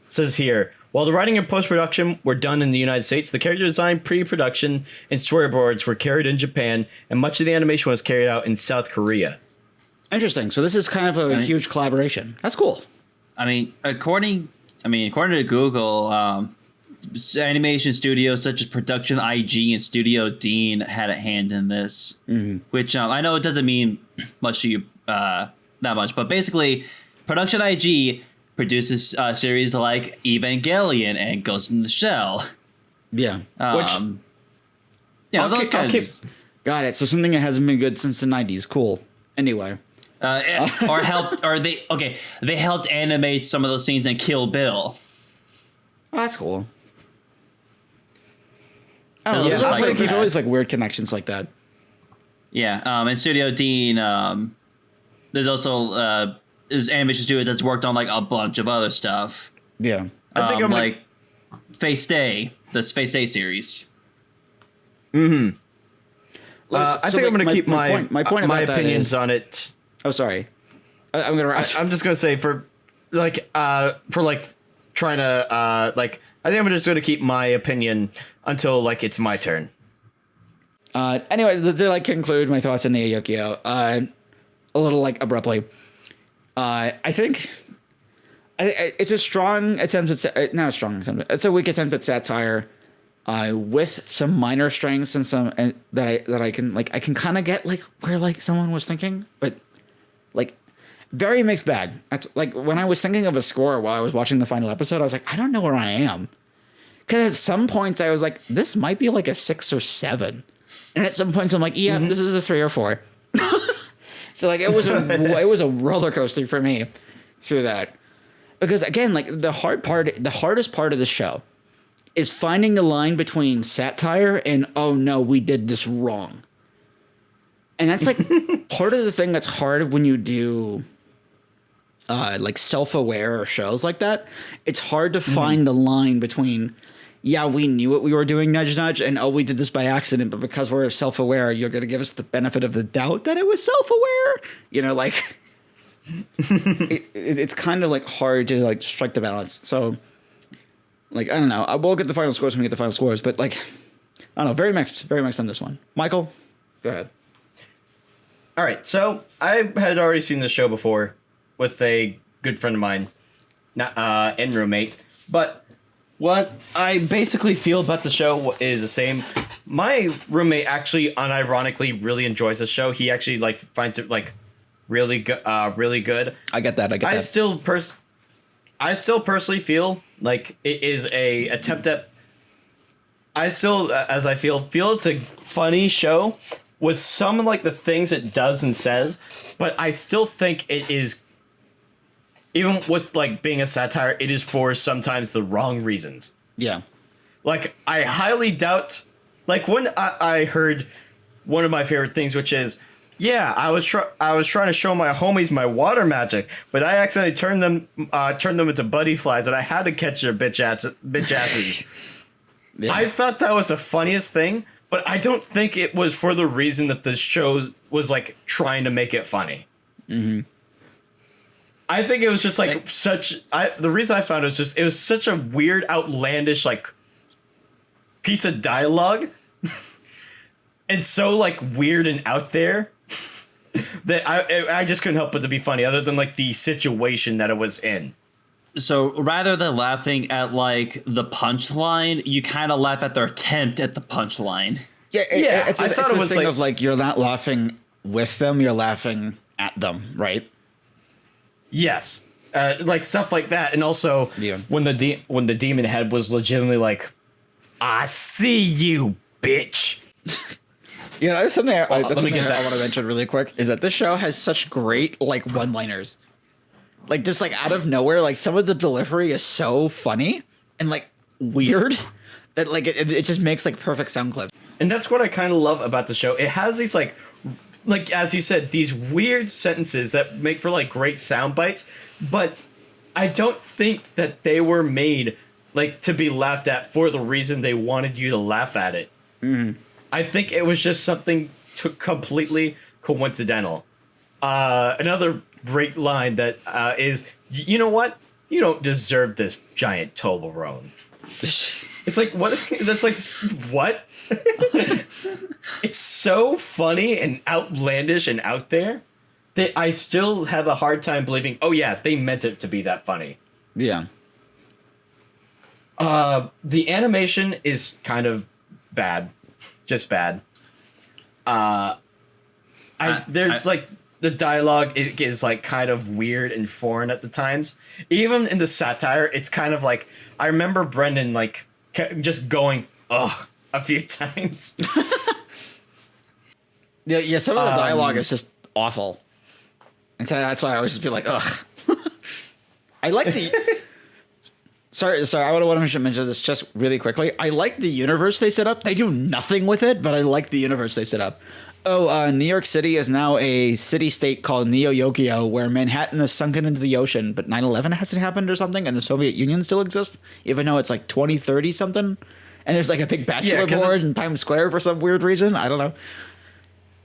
says here, while the writing and post-production were done in the United States, the character design, pre-production, and storyboards were carried in Japan, and much of the animation was carried out in South Korea. Interesting. So this is kind of a huge collaboration. That's cool. I mean, according to Google, animation studios such as Production IG and Studio Dean had a hand in this, which I know it doesn't mean much to you, that much, but basically, Production IG produces series like Evangelion and Ghost in the Shell. Yeah. Those kind of. Got it. So something that hasn't been good since the 90s. Cool. Anyway. They helped animate some of those scenes in Kill Bill. Oh, that's cool. I don't know. There's always like weird connections like that. Yeah. And Studio Dean, there's also is animation studio that's worked on like a bunch of other stuff. Yeah. I think I'm like Face Day, this Face Day series. Mm-hmm. I think I'm going to keep my opinions on it. Oh, sorry. I'm just going to say for trying to I think I'm just going to keep my opinion until like it's my turn. Anyway, to like conclude my thoughts on Neo Yokio, a little like abruptly. I think it's a strong attempt at not a strong attempt. It's a weak attempt at satire, with some minor strengths and some that I can kind of get like where like someone was thinking, but like very mixed bag. That's like when I was thinking of a score while I was watching the final episode, I was like, I don't know where I am, because at some points I was like, this might be like a 6 or 7, and at some points I'm like, yeah, this is a 3 or 4. So like it was a roller coaster for me through that, because again, like the hardest part of the show is finding the line between satire and, oh no, we did this wrong. And that's like part of the thing that's hard when you do like self-aware shows like that. It's hard to find the line between, yeah, we knew what we were doing, nudge, nudge, and oh, we did this by accident, but because we're self-aware, you're going to give us the benefit of the doubt that it was self-aware. You know, like, it's kind of like hard to like strike the balance. So, like, I don't know. We'll get the final scores when we get the final scores, but like, I don't know. Very mixed on this one. Michael, go ahead. All right. So I had already seen this show before with a good friend of mine, and roommate, but what I basically feel about the show is the same. My roommate actually unironically really enjoys the show. He actually like finds it like really good, really good. I get that. I still personally feel like it is a attempt at. I still, as I feel it's a funny show with some of like the things it does and says, but I still think it is. Even with like being a satire, it is for sometimes the wrong reasons. Yeah. Like I highly doubt. Like when I heard one of my favorite things, which is, yeah, I was trying to show my homies my water magic, but I accidentally turned them into buddy flies, and I had to catch their bitch asses. Yeah. I thought that was the funniest thing, but I don't think it was for the reason that the show was like trying to make it funny. Mm-hmm. I think it was just like the reason I found it was such a weird, outlandish like piece of dialogue. It's so like weird and out there that I just couldn't help but to be funny, other than like the situation that it was in. So rather than laughing at like the punchline, you kind of laugh at their attempt at the punchline. Yeah, I thought it was the thing of like you're not laughing with them, you're laughing at them, right? Yes, like stuff like that, and also when the demon head was legitimately like, "I see you, bitch." Yeah, that's something I want let me get that. to mention really quick is that this show has such great like one-liners, like just like out of nowhere. Like some of the delivery is so funny and like weird that like it just makes like perfect sound clips. And that's what I kind of love about the show. It has these like as you said, these weird sentences that make for like great sound bites, but I don't think that they were made like to be laughed at for the reason they wanted you to laugh at it. Mm-hmm. I think it was just something completely coincidental. Another great line that is, you know what? You don't deserve this giant Toblerone. It's like, what? That's like, what? It's so funny and outlandish and out there that I still have a hard time believing, oh yeah, they meant it to be that funny. Yeah. The animation is kind of bad. Just bad. There's like the dialogue is like kind of weird and foreign at the times. Even in the satire, it's kind of like I remember Brendan like just going ugh a few times. Yeah. Some of the dialogue is just awful, and so that's why I always just be like ugh. I like the. Sorry. I would want to mention this just really quickly. I like the universe they set up. They do nothing with it, but I like the universe they set up. Oh, New York City is now a city-state called Neo Yokio, where Manhattan is sunken into the ocean, but 9/11 hasn't happened or something, and the Soviet Union still exists, even though it's like 2030 something. And there's like a big bachelor board in Times Square for some weird reason. I don't know.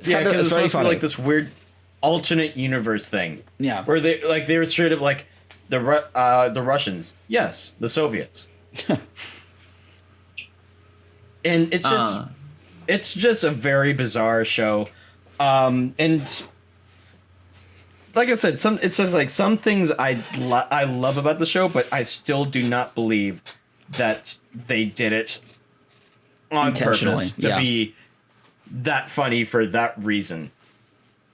Yeah, because it's supposed to be like this weird alternate universe thing. Yeah, where they were straight up like the Russians, yes, the Soviets, and it's just a very bizarre show, and like I said, it's just like some things I love about the show, but I still do not believe that they did it on purpose to be that funny for that reason.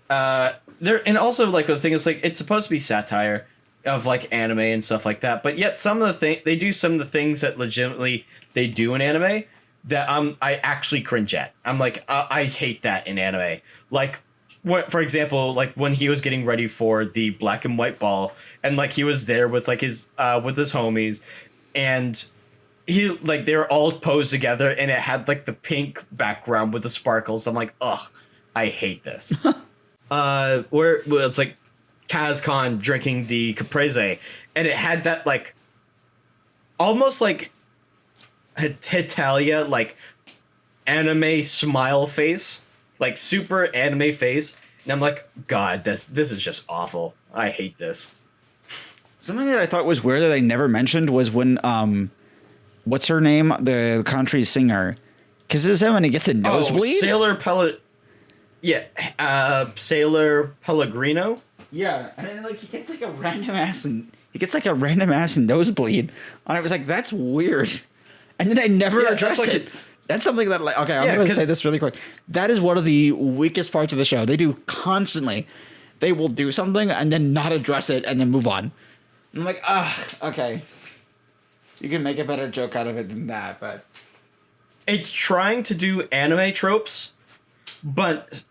And also like the thing is like it's supposed to be satire of like anime and stuff like that, but yet some of the they do some of the things that legitimately they do in anime that I actually cringe at. I'm like I hate that in anime. Like what, for example, like when he was getting ready for the black and white ball, and like he was there with like his homies, and he like they were all posed together, and it had like the pink background with the sparkles. I'm like, ugh, I hate this. Where it's like Kazcon drinking the Caprese, and it had that like almost like Hitalia like anime smile face, like super anime face, and I'm like, God, this is just awful. I hate this. Something that I thought was weird that I never mentioned was when what's her name, the country singer, kisses him and he gets a nosebleed. Sailor Pellegrino. Yeah, and then like he gets like a random ass nosebleed, and I was like, that's weird. And then they never address like it. That's something that like okay, I'm going to say this really quick. That is one of the weakest parts of the show. They do constantly. They will do something and then not address it and then move on. And I'm like, okay. You can make a better joke out of it than that, but it's trying to do anime tropes, but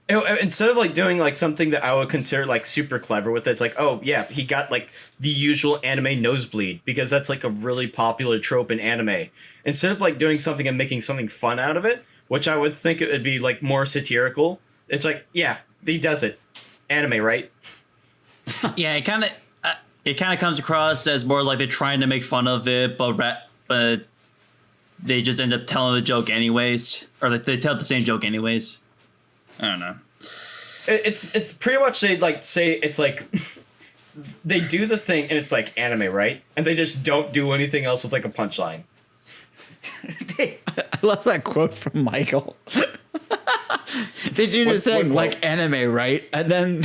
instead of like doing like something that I would consider like super clever with it, it's like, oh yeah, he got like the usual anime nosebleed because that's like a really popular trope in anime. Instead of like doing something and making something fun out of it, which I would think it would be like more satirical, it's like, yeah, he does it. Anime, right? Yeah, it kind of comes across as more like they're trying to make fun of it, but they just end up telling the joke anyways, or like they tell the same joke anyways. I don't know. It's pretty much they like say it's like they do the thing and it's like anime, right? And they just don't do anything else with like a punchline. I love that quote from Michael. They do the thing like anime, right? And then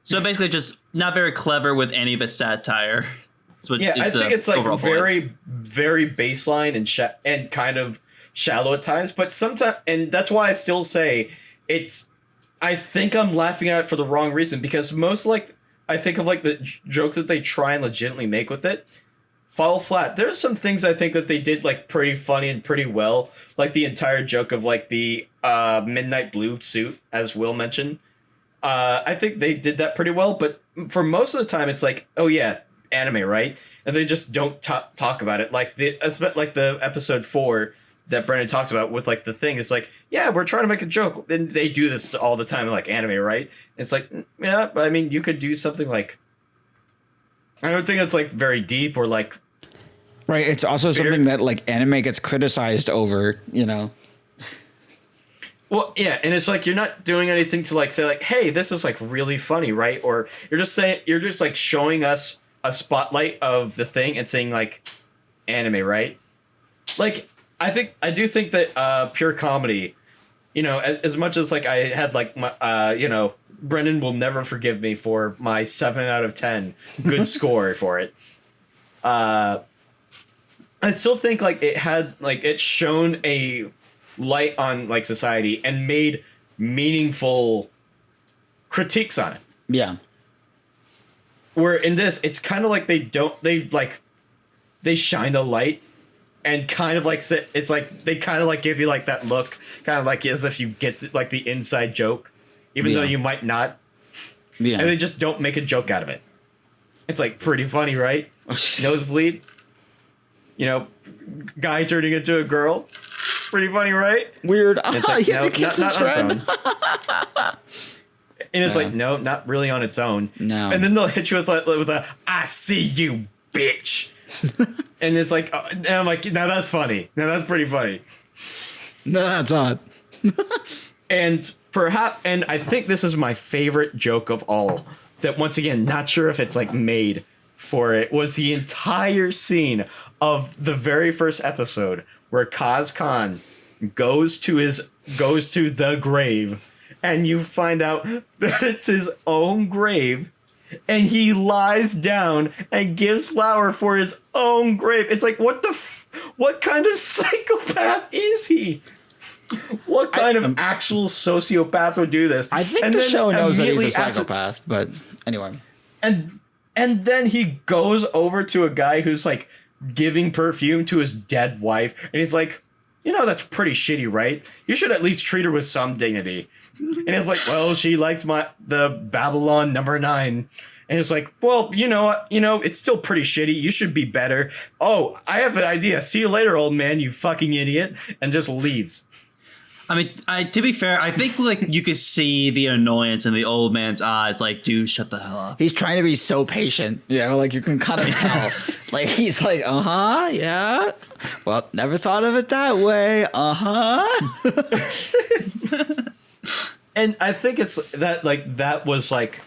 so basically just not very clever with any of its satire. Yeah, I think it's like very, very baseline and kind of shallow at times, but sometimes, and that's why I still say I think I'm laughing at it for the wrong reason, because most like I think of like the jokes that they try and legitimately make with it fall flat. There's some things I think that they did like pretty funny and pretty well, like the entire joke of like the midnight blue suit, as Will mentioned. I think they did that pretty well, but for most of the time, it's like, oh yeah, anime, right? And they just don't talk about it. Like the episode 4 that Brendan talks about with like the thing. It's like, yeah, we're trying to make a joke. And they do this all the time, like anime, right? It's like, yeah, I mean, you could do something like, I don't think it's like very deep or like, right. It's also something that like anime gets criticized over, you know. Well, yeah, and it's like you're not doing anything to like say like, hey, this is like really funny, right? Or you're just like showing us a spotlight of the thing and saying like anime, right? Like I do think that pure comedy, you know, as much as like I had like my you know, Brendan will never forgive me for my 7 out of 10 good score for it. I still think like it had like it shone a light on like society and made meaningful critiques on it. Yeah. Where in this, it's kind of like they shine a light and kind of like it's like they kind of like give you like that look, kind of like as if you get like the inside joke, even though you might not. Yeah. And they just don't make a joke out of it. It's like pretty funny, right? Nosebleed. You know, guy turning into a girl. Pretty funny, right? Weird. It's like, yeah, no, the kiss not his on its friend. own. And it's like, no, not really on its own. No. And then they'll hit you with a I see you, bitch. And it's like, and I'm like, now that's funny. Now that's pretty funny. No, that's odd. And I think this is my favorite joke of all. That once again, not sure if it's like made for it, was the entire scene of the very first episode where Kaz Khan goes to the grave, and you find out that it's his own grave, and he lies down and gives flower for his own grave. It's like, what kind of psychopath is he? What kind of actual sociopath would do this? I think and the then show knows that he's a immediately after- psychopath, but anyway. And then he goes over to a guy who's like giving perfume to his dead wife, and he's like, you know, that's pretty shitty, right? You should at least treat her with some dignity. And it's like, well, she likes the Babylon number 9. And it's like, well, you know what? You know, it's still pretty shitty. You should be better. Oh, I have an idea. See you later, old man, you fucking idiot. And just leaves. I mean, to be fair, I think like you could see the annoyance in the old man's eyes. Like, dude, shut the hell up. He's trying to be so patient. You know, like you can kind of tell. Like he's like, yeah. Well, never thought of it that way. And I think it's that like that was like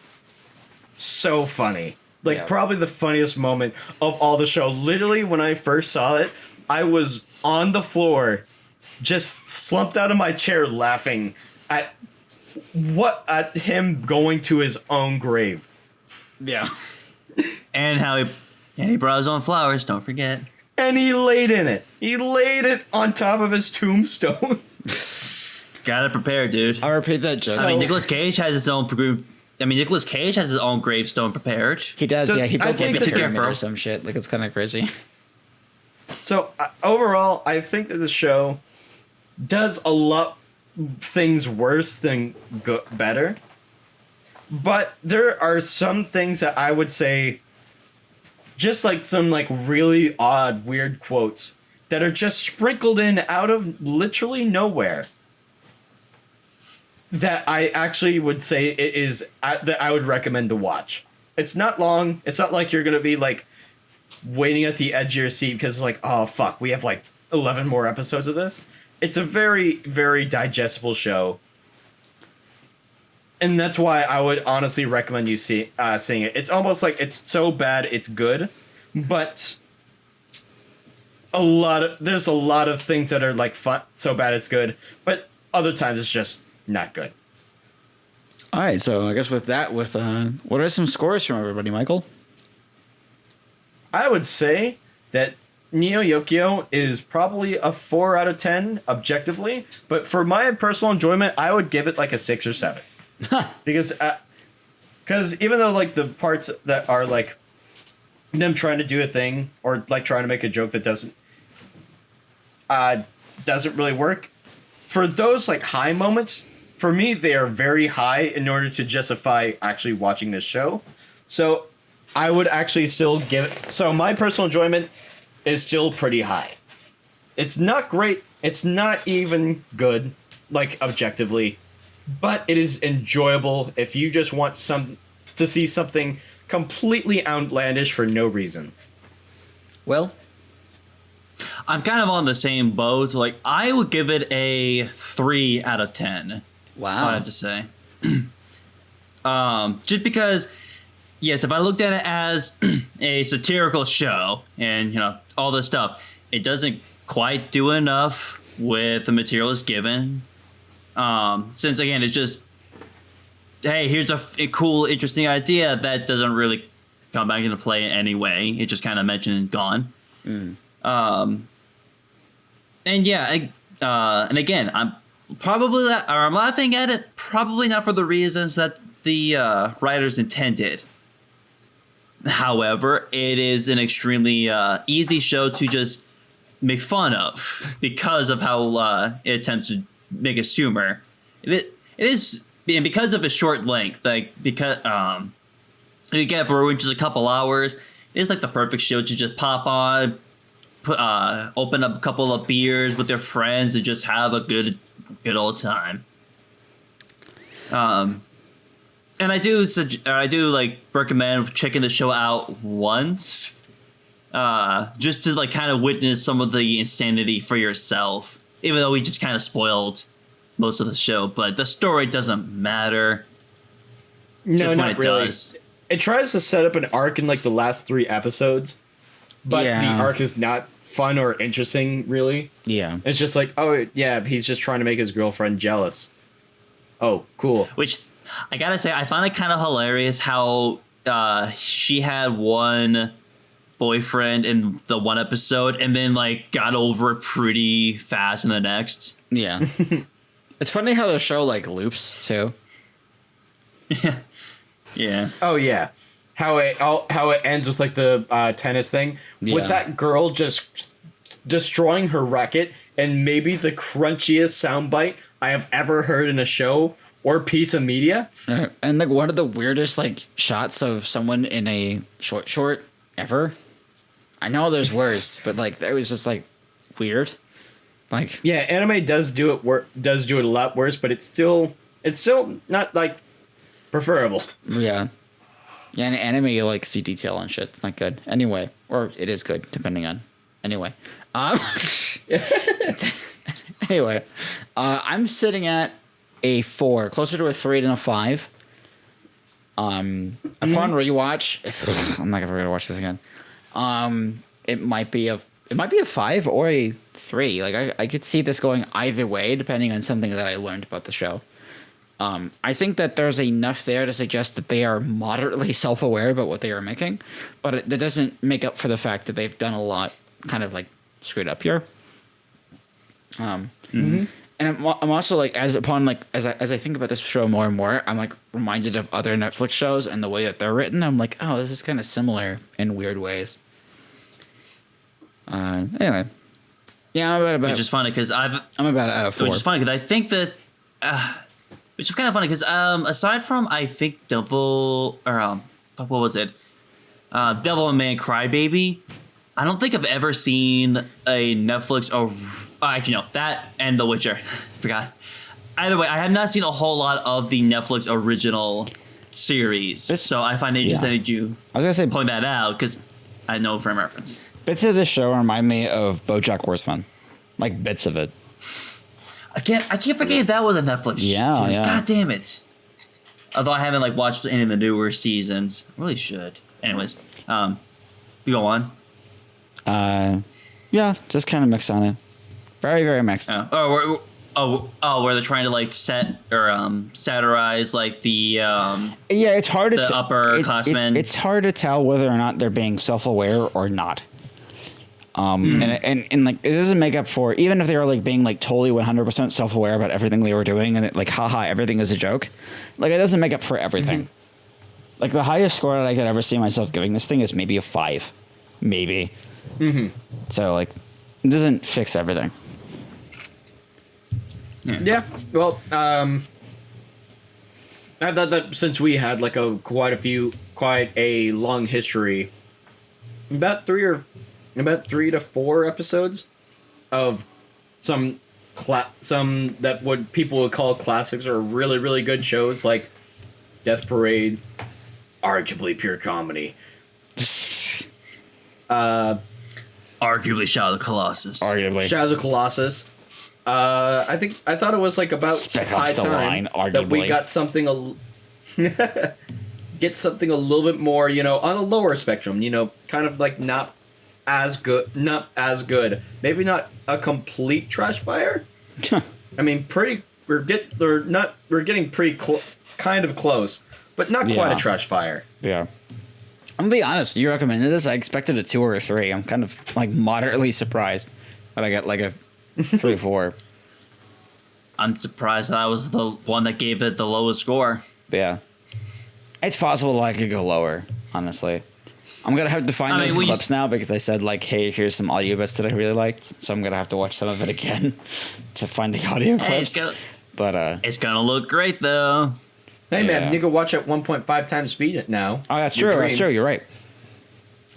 so funny. Like probably the funniest moment of all the show. Literally, when I first saw it, I was on the floor, just slumped out of my chair laughing at him going to his own grave. Yeah. And how he brought his own flowers, don't forget. And he laid in it. He laid it on top of his tombstone. Gotta prepare, dude. I'll repeat that joke. I mean, Nicolas Cage has his own gravestone prepared. He does, So yeah. He I built think like a that- pyramid or some shit. Like it's kind of crazy. So overall, I think that the show does a lot things worse than better. But there are some things that I would say, just like some like really odd, weird quotes that are just sprinkled in out of literally nowhere, that I actually would say it is that I would recommend to watch. It's not long. It's not like you're gonna be like waiting at the edge of your seat because it's like, oh fuck, we have like 11 more episodes of this. It's a very, very digestible show. And that's why I would honestly recommend you seeing it. It's almost like it's so bad it's good, but there's a lot of things that are like fun, so bad it's good, but other times it's just not good. All right, so I guess with that, what are some scores from everybody, Michael? I would say that Neo Yokio is probably a 4 out of 10 objectively, but for my personal enjoyment, I would give it like a 6 or 7. Because even though like the parts that are like them trying to do a thing or like trying to make a joke that doesn't really work. For those like high moments, for me, they are very high in order to justify actually watching this show. So I would actually still give it. So my personal enjoyment is still pretty high. It's not great. It's not even good, like objectively, but it is enjoyable if you just want to see something completely outlandish for no reason. Well, I'm kind of on the same boat. Like, I would give it a 3 out of 10. wow. I have to say. Just because, yes, if I looked at it as a satirical show and, you know, all this stuff, it doesn't quite do enough with the material it's given. Since, again, it's just, hey, here's a cool, interesting idea that doesn't really come back into play in any way. It just kind of mentioned and gone. And yeah, and again, I'm laughing at it, probably not for the reasons that the writers intended. However, it is an extremely easy show to just make fun of because of how it attempts to make its humor. It is, and because of its short length, like because you get for just a couple hours, it's like the perfect show to just pop on, open up a couple of beers with their friends and just have a good old time. And I do like recommend checking the show out once, just to like kind of witness some of the insanity for yourself. Even though we just kind of spoiled most of the show, but the story doesn't matter. No, when not it really. does. It tries to set up an arc in like the last 3 episodes, but Yeah. the arc is not fun or interesting, really. Yeah. It's just like, oh yeah, he's just trying to make his girlfriend jealous. Oh, cool. Which, I gotta say, I find it kind of hilarious how she had one boyfriend in the one episode and then like got over it pretty fast in the next. Yeah. It's funny how the show like loops too. Yeah. Oh yeah, how it ends with like the tennis thing Yeah. with that girl just destroying her racket and maybe the crunchiest soundbite I have ever heard in a show or piece of media. And like one of the weirdest like shots of someone in a short ever. I know there's worse, but like that was just like weird. Like Yeah, anime does do it a lot worse, but it's still not like preferable. yeah. Yeah, in anime you like see detail and shit. It's not good. Anyway. Or it is good, depending on anyway. Anyway. I'm sitting at a 4, closer to a 3 than a 5. Upon rewatch, I'm not gonna rewatch this again. It might be a 5 or a 3. Like I could see this going either way depending on something that I learned about the show. I think that there's enough there to suggest that they are moderately self-aware about what they are making, but that doesn't make up for the fact that they've done a lot kind of like screwed up here. And I'm also like as I think about this show more and more, I'm like reminded of other Netflix shows and the way that they're written. I'm like, oh, this is kind of similar in weird ways. Anyway, yeah, I'm about Which is funny because I'm about at a 4. Which is funny because I think that, which is kind of funny because aside from I think Devil or what was it, Devil and Man Crybaby, I don't think I've ever seen a Netflix or actually no, that and The Witcher. Forgot. Either way, I have not seen a whole lot of the Netflix original series, so I find it interesting that you I was gonna say point that out because I know frame reference. bits of this show remind me of BoJack Horseman, like bits of it. I can't forget that was a Netflix series. Yeah. God damn it. Although I haven't like watched any of the newer seasons. I really should. Anyways, you go on. Yeah, just kind of mixed on it. Very, very mixed. Where they're trying to like set or satirize like the Yeah, it's hard to upperclassmen. It's hard to tell whether or not they're being self-aware or not. And like it doesn't make up for, even if they are like being like totally 100% self-aware about everything they were doing and it, like haha everything is a joke, like it doesn't make up for everything. Like the highest score that I could ever see myself giving this thing is maybe a 5, maybe. Mm-hmm. So like, it doesn't fix everything. Yeah. Well, I thought that since we had like quite a long history, about 3 to 4 episodes of some that what people would call classics or really, really good shows like Death Parade, arguably pure comedy. Arguably Shadow of the Colossus. Shadow of the Colossus. I thought it was like about high time that we got something get something a little bit more, on a lower spectrum, kind of like not as good. Maybe not a complete trash fire. I mean, we're getting pretty kind of close, but not quite a trash fire. Yeah. I'm gonna be honest. You recommended this. I expected a 2 or a 3. I'm kind of like moderately surprised that I got like a 3 or 4. I'm surprised I was the one that gave it the lowest score. Yeah. It's possible that I could go lower, honestly. I'm going to have to find those clips now because I said, like, hey, here's some audio bits that I really liked. So I'm going to have to watch some of it again to find the audio clips. It's going to look great, though. Hey, man, you can watch at 1.5 times speed now. Oh, that's true. That's true. You're right.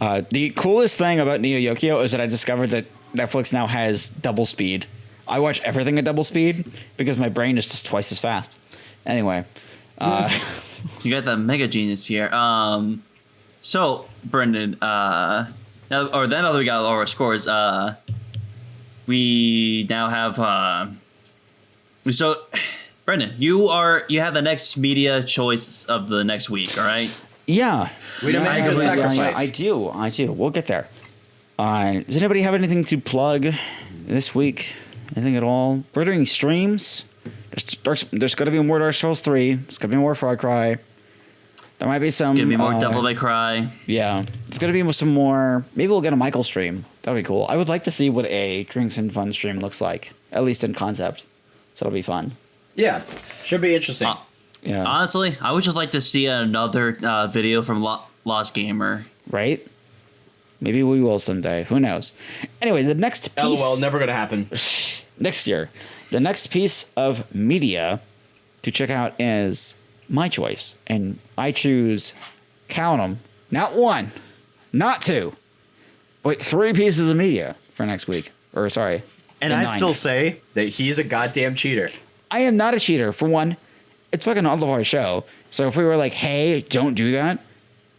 The coolest thing about Neo Yokio is that I discovered that Netflix now has double speed. I watch everything at double speed because my brain is just twice as fast. Anyway. You got the mega genius here. So, Brendan, now that we got all our scores, we now have... So, Brendan, you have the next media choice of the next week, all right? Yeah. We don't make a good sacrifice. I do. We'll get there. Does anybody have anything to plug this week? Anything at all? We're doing streams. There's going to be more Dark Souls 3. There's going to be more Far Cry. There might be some... Give me more Devil May Cry. Yeah. There's going to be some more... Maybe we'll get a Michael stream. That would be cool. I would like to see what a Drinks and Fun stream looks like. At least in concept. So it'll be fun. Yeah. Should be interesting. Yeah. Honestly, I would just like to see another video from Lost Gamer. Right? Maybe we will someday. Who knows? Anyway, the next piece... LOL, never going to happen. Next year. The next piece of media to check out is my choice. And I choose, count them, not 1, not 2, but 3 pieces of media for next week. Or, sorry. And I still say that he's a goddamn cheater. I am not a cheater. For one, it's fucking all of our show. So if we were like, hey, don't do that,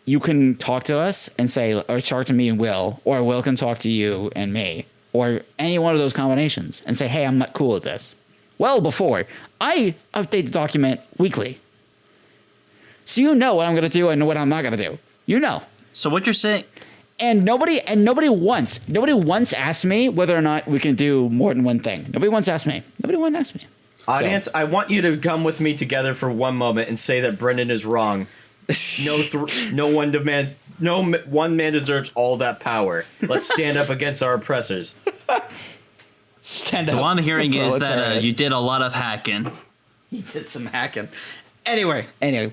you can talk to us and say, or talk to me and Will, or Will can talk to you and me, or any one of those combinations and say, hey, I'm not cool with this. Well, before I update the document weekly. So you know what I'm going to do and what I'm not going to do. You know. So what you're saying... And nobody once asked me whether or not we can do more than one thing. Nobody once asked me. Audience, I want you to come with me together for one moment and say that Brendan is wrong. No one man deserves all that power. Let's stand up against our oppressors. Stand up. So what I'm hearing is that you did a lot of hacking. He did some hacking. Anyway,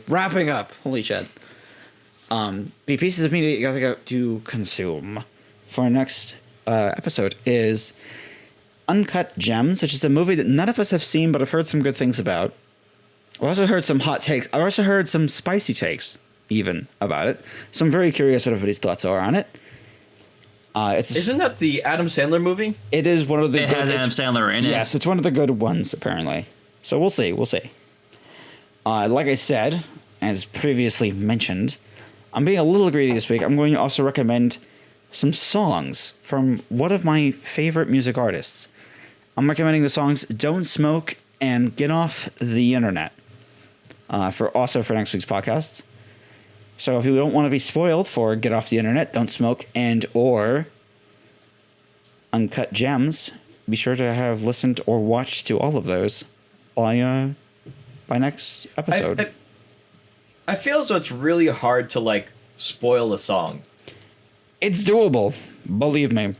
wrapping up. Holy shit. The pieces of media you gotta go to consume for our next episode is Uncut Gems, which is a movie that none of us have seen, but I've heard some good things about. I've also heard some hot takes. I've also heard some spicy takes, even, about it. So I'm very curious what everybody's thoughts are on it. Isn't that the Adam Sandler movie? It is one of the... It has Adam Sandler in it. Yes, it's one of the good ones, apparently. So we'll see. Like I said, as previously mentioned, I'm being a little greedy this week. I'm going to also recommend some songs from one of my favorite music artists. I'm recommending the songs Don't Smoke and Get Off the Internet for next week's podcast. So if you don't want to be spoiled for Get Off the Internet, Don't Smoke, and or Uncut Gems, be sure to have listened or watched to all of those by next episode. I feel as though it's really hard to, spoil a song. It's doable. Believe me.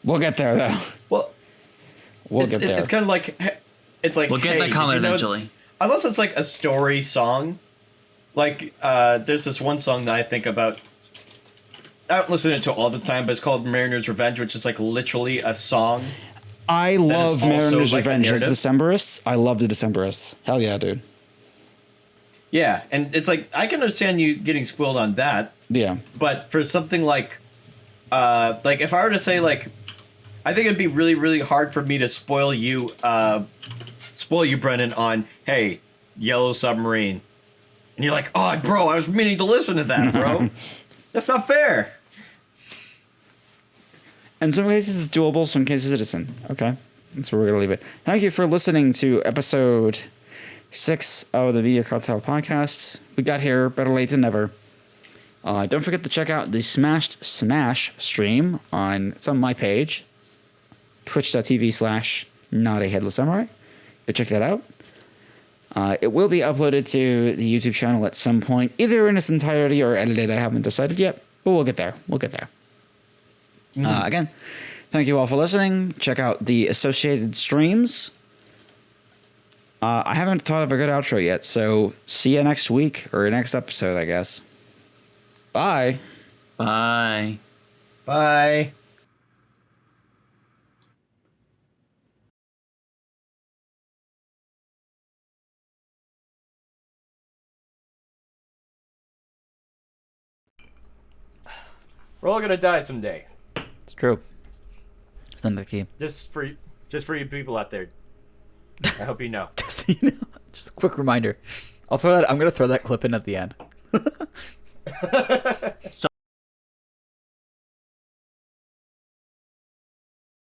We'll get there, though. Well, we'll get there. It's kind of like... It's like, we'll get that comment eventually. Unless it's, a story song... Like, there's this one song that I think about. I don't listen to it all the time, but it's called Mariner's Revenge, which is like literally a song. I love Mariner's like Revenge. It's Decemberists. I love the Decemberists. Hell yeah, dude. Yeah, and it's like, I can understand you getting spoiled on that. Yeah. But for something like if I were to say, like, I think it'd be really, really hard for me to spoil you, Brennan, on, hey, Yellow Submarine. And you're like, oh, bro, I was meaning to listen to that, bro. That's not fair. In some cases it's doable, some cases it isn't. Okay. That's where we're going to leave it. Thank you for listening to episode 6 of the Media Cartel podcast. We got here better late than never. Don't forget to check out the Smash stream it's on my page, twitch.tv/notaheadlesssamurai. Go check that out. It will be uploaded to the YouTube channel at some point, either in its entirety or edited. I haven't decided yet, but we'll get there. Again, thank you all for listening. Check out the associated streams. I haven't thought of a good outro yet, so see you next week or next episode, I guess. Bye. Bye. Bye. We're all gonna die someday. It's true. It's not the key. Just for you people out there. I hope you know. Just a quick reminder. I'm gonna throw that clip in at the end.